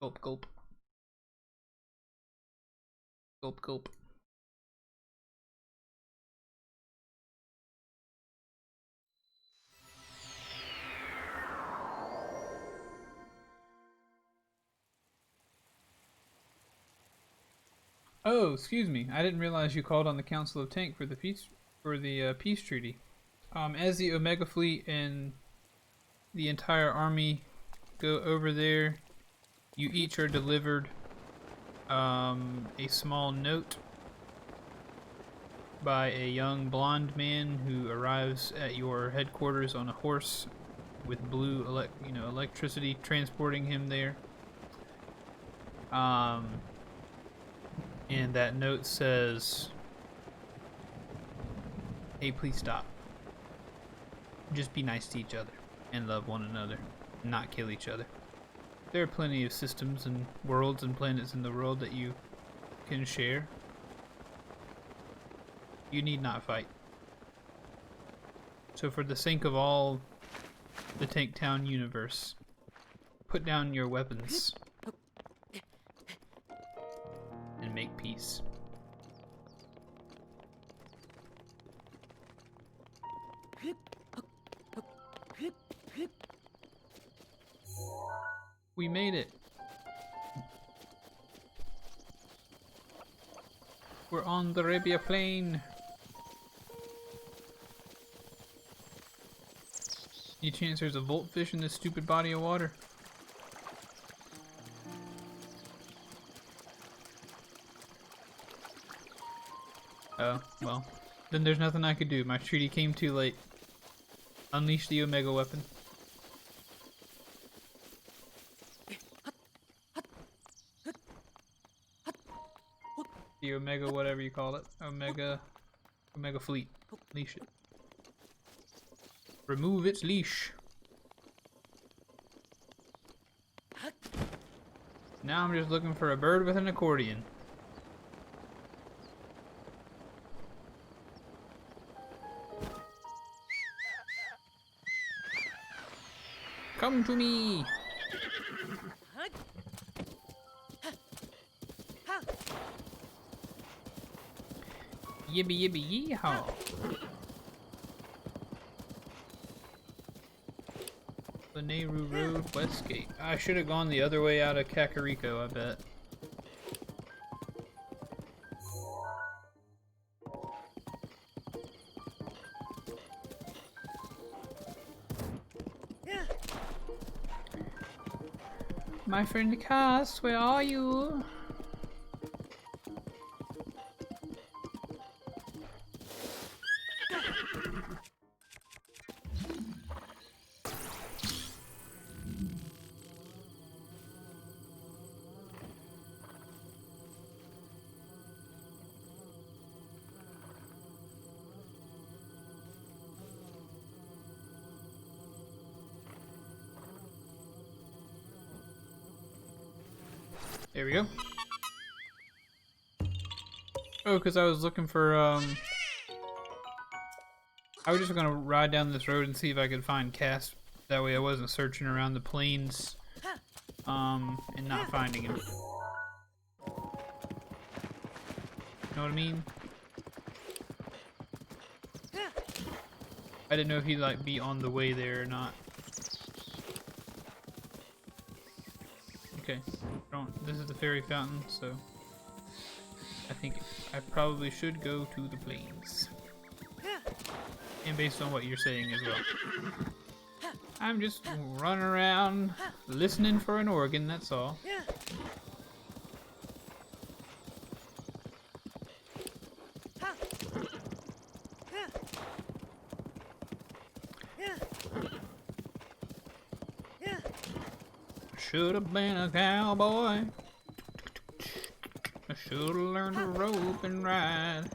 Gulp, gulp. Gulp, gulp. Oh, excuse me. I didn't realize you called on the Council of Tank for the peace treaty. As the Omega Fleet and the entire army go over there, you each are delivered a small note by a young blonde man who arrives at your headquarters on a horse with blue electricity transporting him there. And that note says, "Hey, please stop. Just be nice to each other and love one another, not kill each other. There are plenty of systems and worlds and planets in the world that you can share. You need not fight. So for the sake of all the Tank Town universe, put down your weapons and make peace." We made it. We're on the Arabia Plain. Any chance there's a voltfish in this stupid body of water? Oh, well. Then there's nothing I could do. My treaty came too late. Unleash the Omega weapon. The Omega whatever you call it. Omega Fleet. Leash it. Remove its leash. Now I'm just looking for a bird with an accordion. Come to me! Yibby yibby yeehaw! The Nehru Road, Westgate. I should have gone the other way out of Kakariko, I bet. My friend Cass, where are you? There we go. Oh, because I was looking for, I was just gonna ride down this road and see if I could find Cass. That way I wasn't searching around the plains, and not finding him. Know what I mean? I didn't know if he'd, like, be on the way there or not. Okay. This is the fairy fountain, so I think I probably should go to the plains. And based on what you're saying as well. I'm just running around listening for an organ, that's all. Should have been a cowboy. I should have learned to rope and ride.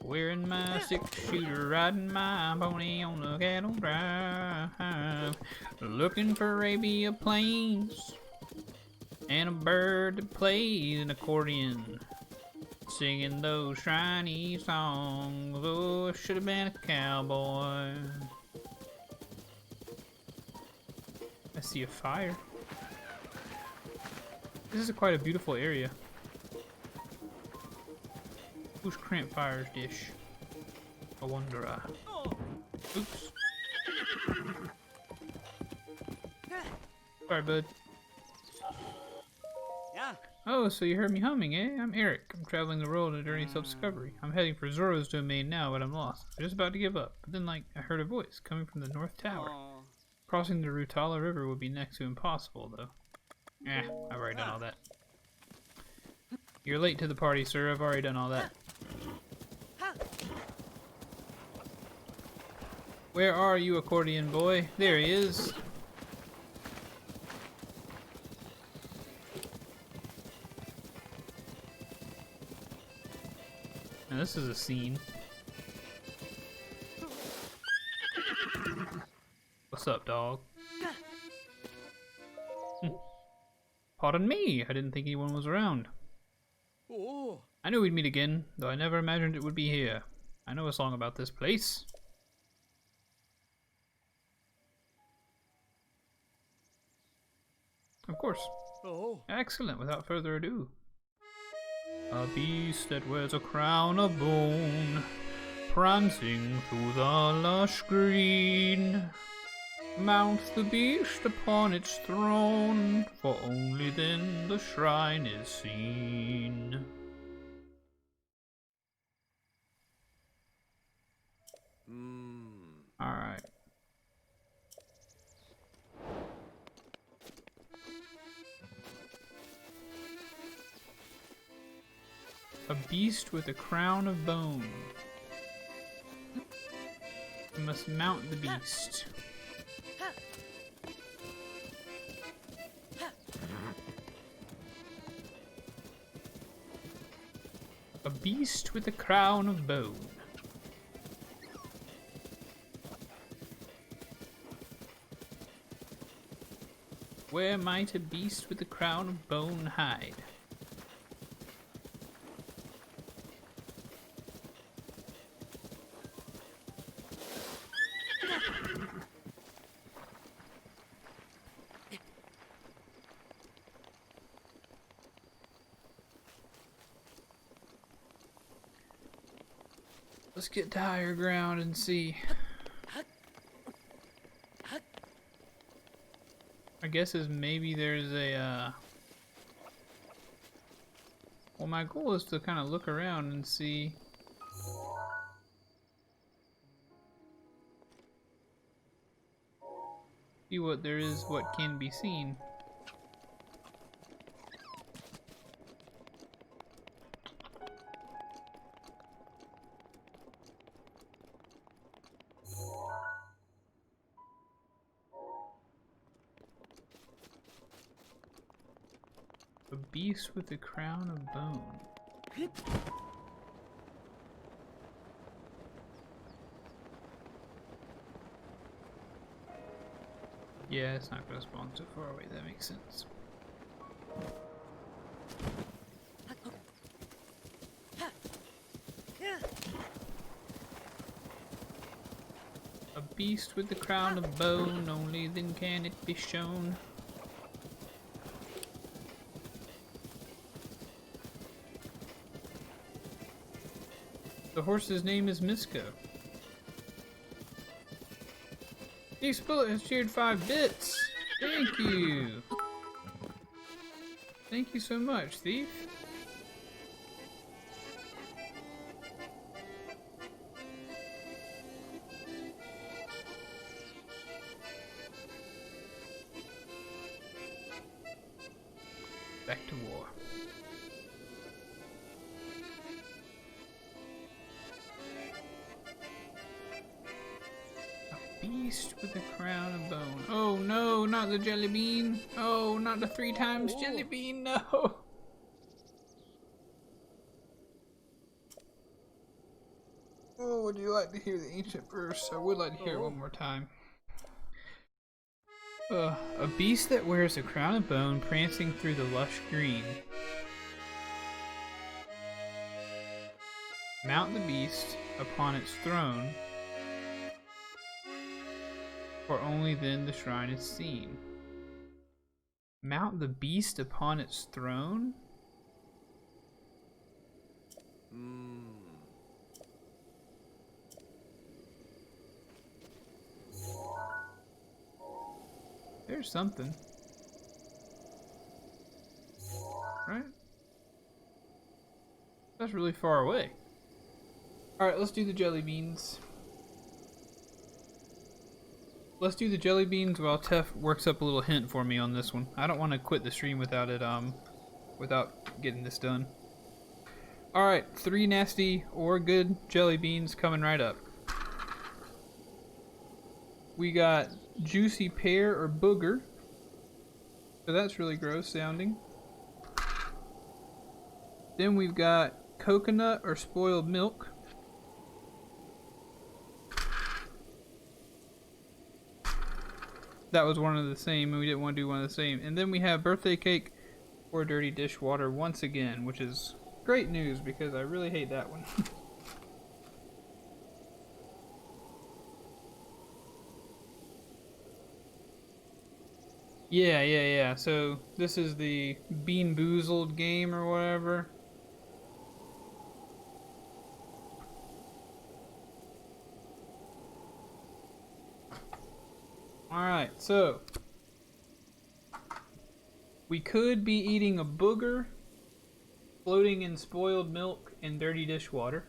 Wearing my 6-shooter, riding my pony on the cattle drive. Looking for Arabia Plains and a bird that plays an accordion, singing those shiny songs. Oh, I should have been a cowboy. I see a fire. This is quite a beautiful area. Whose campfire's dish? I wonder. Oops. Sorry, bud. Yeah. Oh, so you heard me humming, eh? I'm Eric. I'm traveling the world on a journey of self-discovery. I'm heading for Zoro's domain now, but I'm lost. I'm just about to give up. But then, I heard a voice coming from the North Tower. Aw. Crossing the Rutala River would be next to impossible, though. I've already done all that. You're late to the party, sir. I've already done all that. Where are you, accordion boy? There he is. Now this is a scene. What's up, dog? Pardon me, I didn't think anyone was around. Oh. I knew we'd meet again, though I never imagined it would be here. I know a song about this place. Of course. Oh. Excellent, without further ado. A beast that wears a crown of bone, prancing through the lush green. Mounts the beast upon its throne, for only then the shrine is seen. Alright. A beast with a crown of bone. You must mount the beast. A beast with a crown of bone. Where might a beast with a crown of bone hide? Let's get to higher ground and see. My guess is maybe there's a, well, my goal is to kind of look around and see what there is, what can be seen. A beast with a crown of bone. Yeah, it's not gonna spawn so far away, that makes sense. A beast with the crown of bone, only then can it be shown. The horse's name is Misko. Thief's Bullet has cheered 5 bits. Thank you. Thank you so much, Thief. Back to war. Beast with a crown of bone. Oh no, not the jelly bean. Oh, not the 3 times jelly bean, no. Oh, would you like to hear the ancient verse? I would like to hear it one more time. A beast that wears a crown of bone prancing through the lush green. Mount the beast upon its throne, for only then the shrine is seen. Mount the beast upon its throne? There's something. Right? That's really far away. Alright, let's do the jelly beans. Let's do the jelly beans while Tef works up a little hint for me on this one. I don't want to quit the stream without it, without getting this done. Alright, 3 nasty or good jelly beans coming right up. We got juicy pear or booger. So that's really gross sounding. Then we've got coconut or spoiled milk. That was one of the same, and we didn't want to do one of the same. And then we have birthday cake or dirty dishwater once again, which is great news because I really hate that one. Yeah. So this is the Bean Boozled game or whatever. Alright, so we could be eating a booger floating in spoiled milk and dirty dishwater,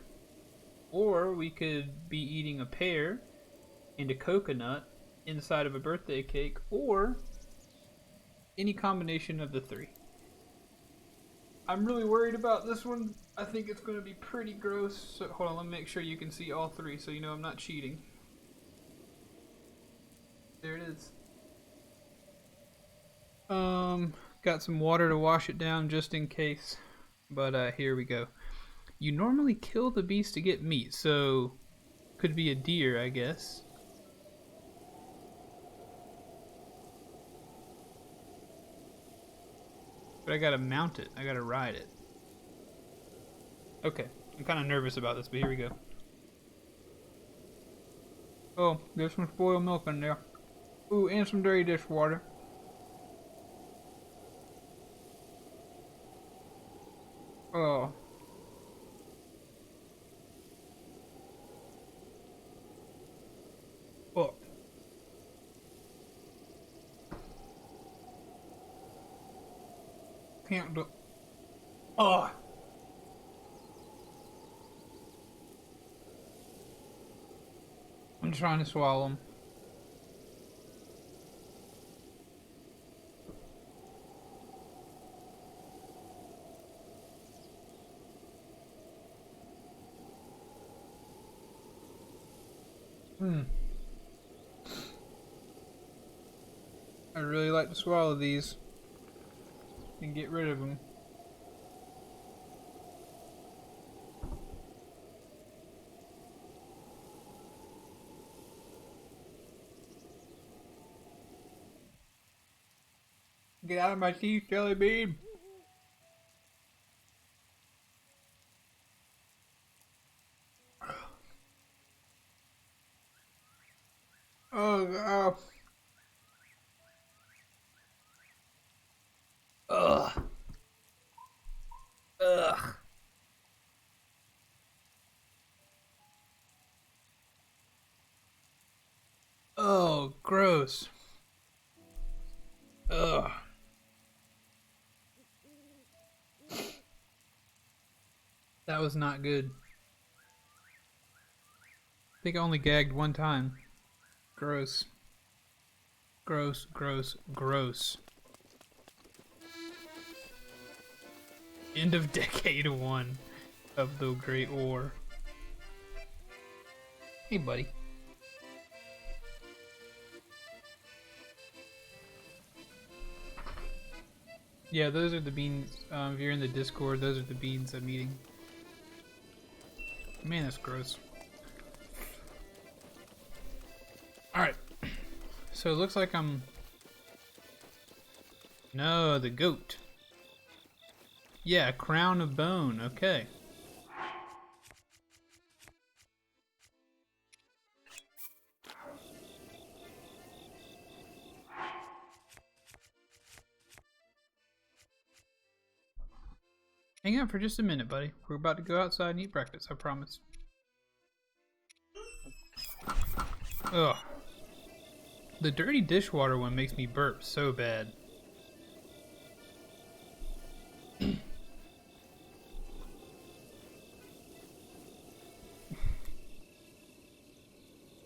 or we could be eating a pear and a coconut inside of a birthday cake, or any combination of the 3. I'm really worried about this one. I think it's going to be pretty gross. So hold on, let me make sure you can see all 3 so you know I'm not cheating. There it is. Got some water to wash it down just in case. But here we go. You normally kill the beast to get meat, so could be a deer, I guess. But I gotta mount it. I gotta ride it. Okay, I'm kind of nervous about this, but here we go. Oh, there's some spoiled milk in there. Ooh, and some dirty dishwater. Oh. Oh. Can't do. Oh. I'm trying to swallow them. I really like to swallow these and get rid of them. Get out of my teeth, jelly bean! Oh god. Ugh. Ugh. Oh, gross. Ugh. That was not good. I think I only gagged one time. Gross. Gross, gross, gross. End of Decade 1 of the Great War. Hey, buddy. Yeah, those are the beans. If you're in the Discord, those are the beans I'm eating. Man, that's gross. Alright. So it looks like I'm... No, the goat. Yeah, crown of bone. Okay. Hang on for just a minute, buddy. We're about to go outside and eat breakfast, I promise. Ugh. The dirty dishwater one makes me burp so bad.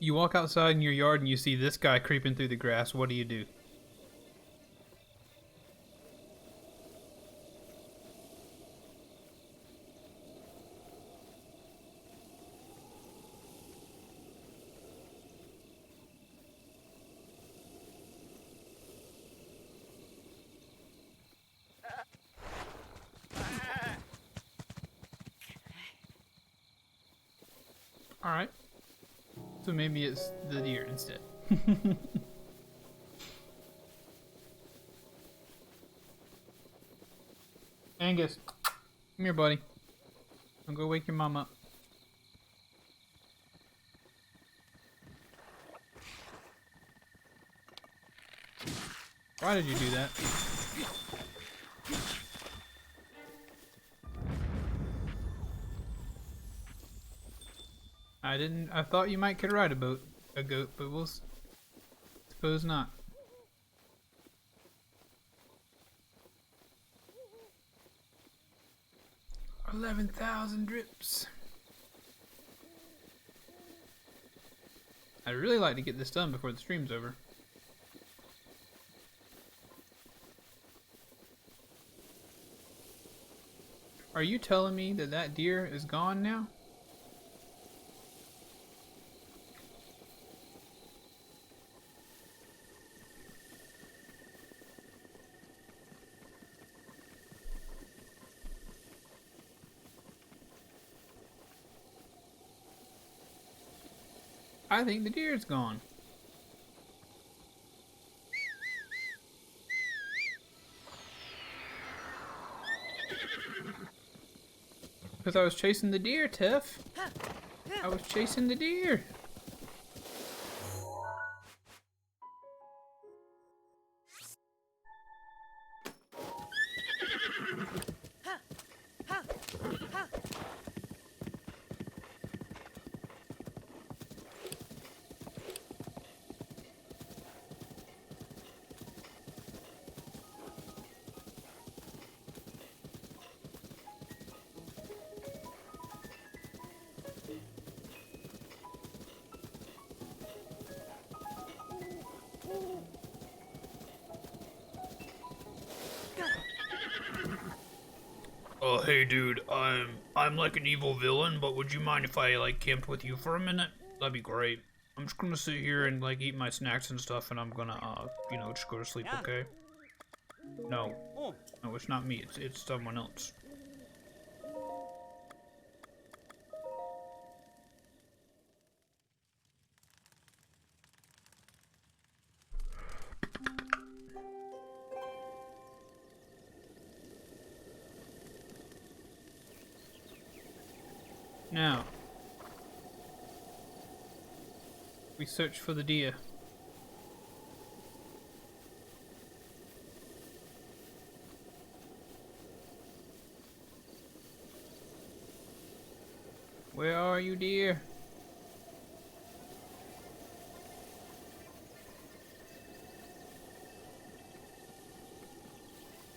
You walk outside in your yard and you see this guy creeping through the grass. What do you do? Alright. So maybe it's the deer instead. Angus, come here, buddy. I'll go wake your mom up. Why did you do that? I thought you might could ride a goat, but we'll suppose not. 11,000 drips. I'd really like to get this done before the stream's over. Are you telling me that that deer is gone now? I think the deer's gone. Because I was chasing the deer, Tiff. I was chasing the deer. Hey dude, I'm like an evil villain, but would you mind if I like camped with you for a minute? That'd be great. I'm just gonna sit here and like eat my snacks and stuff, and I'm gonna you know, just go to sleep, okay? No, it's not me. It's someone else. Now, we search for the deer. Where are you, deer?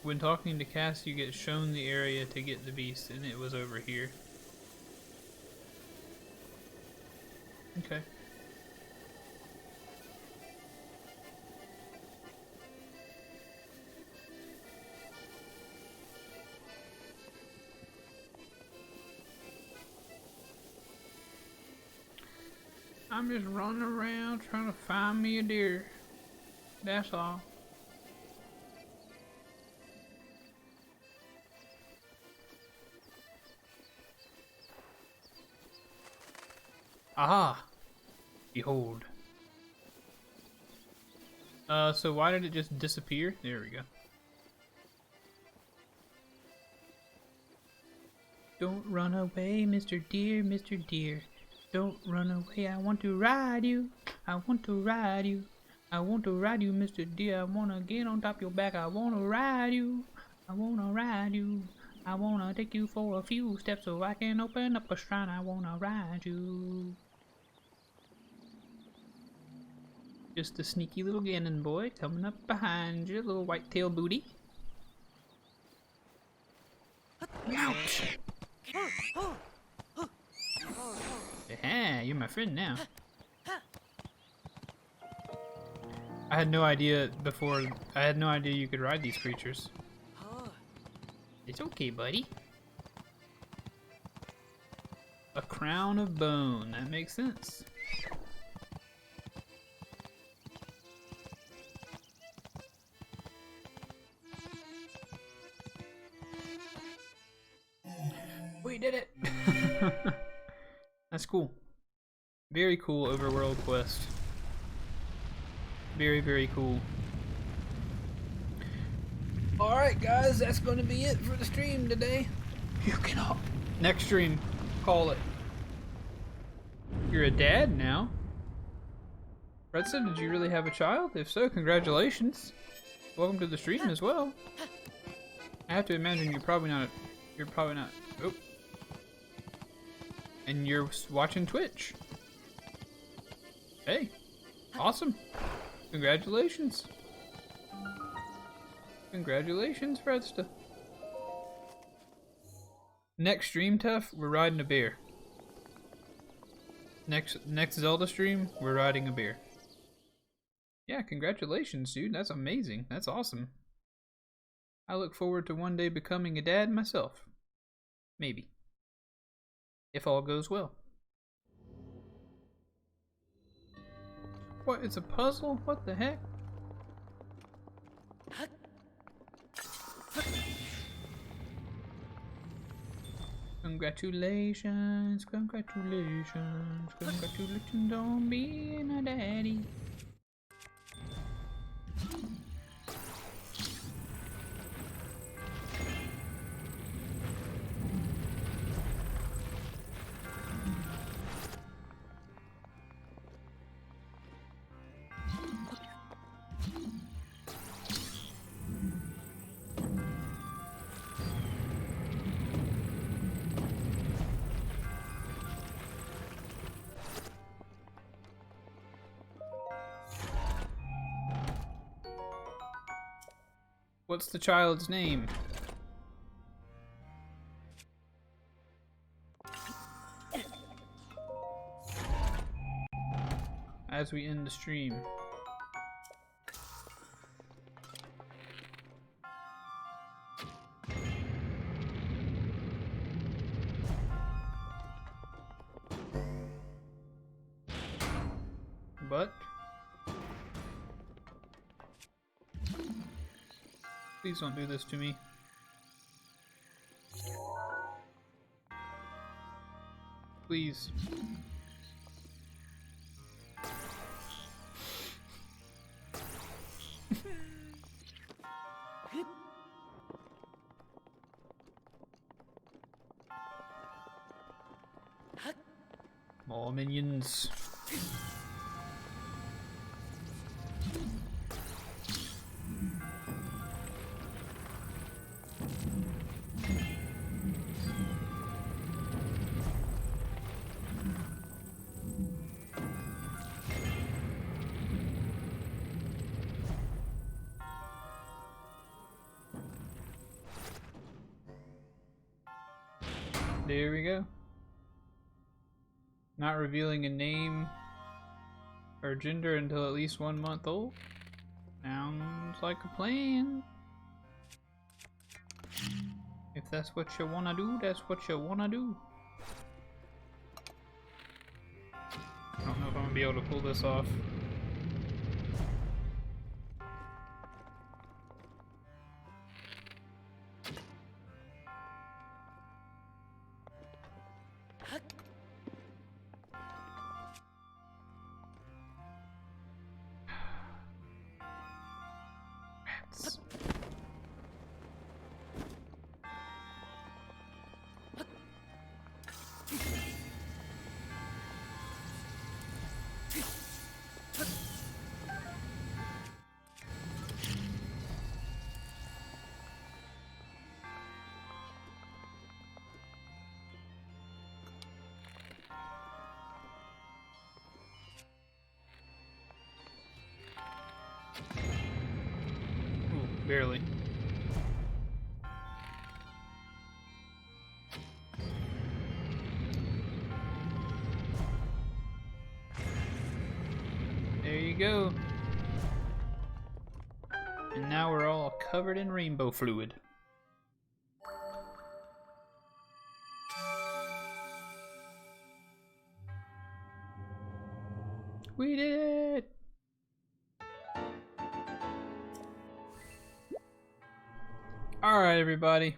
When talking to Cass, you get shown the area to get the beast, and it was over here. Okay. I'm just running around trying to find me a deer. That's all. Aha! Behold. So why did it just disappear? There we go. Don't run away, Mr. Deer, Mr. Deer. Don't run away, I want to ride you. I want to ride you. I want to ride you, Mr. Deer. I wanna get on top your back. I wanna ride you. I wanna ride you. I wanna take you for a few steps so I can open up a shrine. I wanna ride you. Just a sneaky little Ganon boy coming up behind you, little white-tail booty. Ouch! Yeah, you're my friend now. I had no idea before. I had no idea you could ride these creatures. Huh. It's okay, buddy. A crown of bone. That makes sense. We did it! That's cool. Very cool overworld quest. Very, very cool. Alright guys, that's going to be it for the stream today. You cannot. Next stream, call it. You're a dad now. Redson, did you really have a child? If so, congratulations. Welcome to the stream as well. I have to imagine you're probably not. Oh. And you're watching Twitch. Hey, awesome. Congratulations. Congratulations, Fredsta. Next stream, Tough, we're riding a bear. Next Zelda stream, we're riding a bear. Yeah, congratulations, dude. That's amazing. That's awesome. I look forward to one day becoming a dad myself. Maybe. If all goes well. What? It's a puzzle? What the heck? Congratulations, congratulations, congratulations on being a daddy. What's the child's name? As we end the stream. But please don't do this to me. Please. More minions. There we go. Not revealing a name or gender until at least 1 month old. Sounds like a plan. If that's what you wanna do, that's what you wanna do. I don't know if I'm gonna be able to pull this off. Rats. Ooh, barely. There you go. And now we're all covered in rainbow fluid. We did it! Alright, everybody.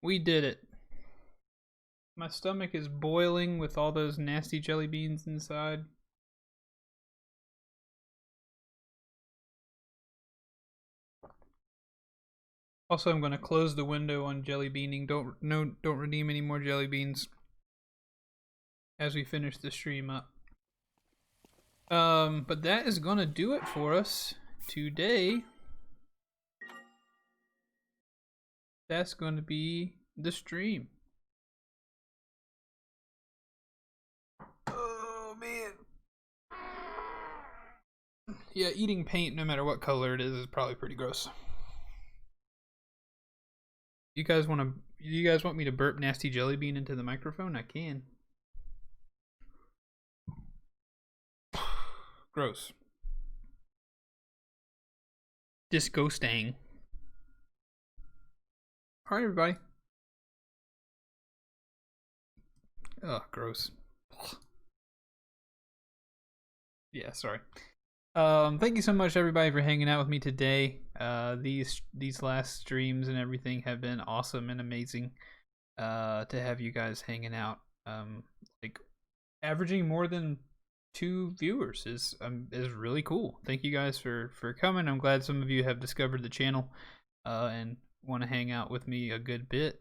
We did it. My stomach is boiling with all those nasty jelly beans inside. Also, I'm going to close the window on jelly beaning. Don't redeem any more jelly beans as we finish the stream up. But that is going to do it for us today. That's going to be the stream. Oh, man. Yeah, eating paint, no matter what color it is probably pretty gross. You guys want me to burp nasty jelly bean into the microphone? I can. Gross. Disgusting. Alright, everybody. Ugh, gross. Yeah, sorry. Thank you so much, everybody, for hanging out with me today. These last streams and everything have been awesome and amazing. To have you guys hanging out, like averaging more than 2 viewers is really cool. Thank you guys for coming. I'm glad some of you have discovered the channel, and want to hang out with me a good bit.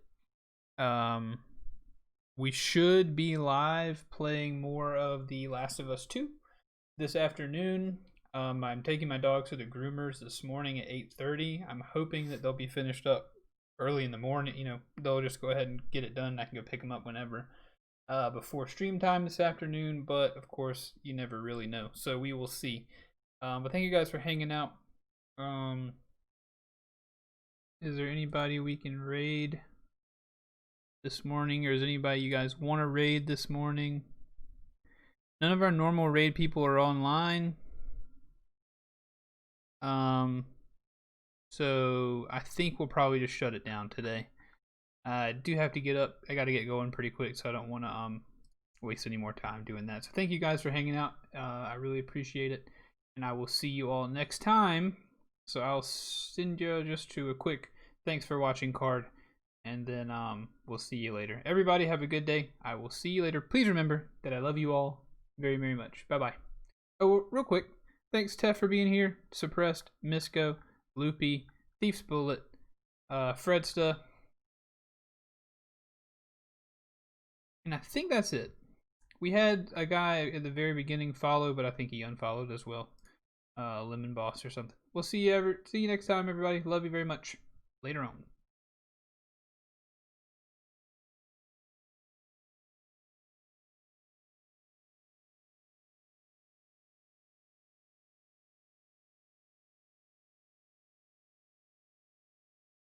We should be live playing more of The Last of Us 2 this afternoon. I'm taking my dogs to the groomers this morning at 8:30. I'm hoping that they'll be finished up early in the morning. You know, they'll just go ahead and get it done. I can go pick them up whenever, before stream time this afternoon. But of course, you never really know, so we will see. But thank you guys for hanging out. Is there anybody we can raid this morning, or is anybody you guys want to raid this morning? None of our normal raid people are online. So I think we'll probably just shut it down today. I do have to get up. I got to get going pretty quick, so I don't want to waste any more time doing that. So thank you guys for hanging out. I really appreciate it, and I will see you all next time. So I'll send you just to a quick thanks for watching card, and then we'll see you later. Everybody have a good day. I will see you later. Please remember that I love you all very, very much. Bye-bye. Oh, real quick. Thanks, Tef, for being here. Suppressed, Misco, Loopy, Thief's Bullet, Fredsta. And I think that's it. We had a guy at the very beginning follow, but I think he unfollowed as well. Lemon Boss or something. We'll see you next time, everybody. Love you very much. Later on.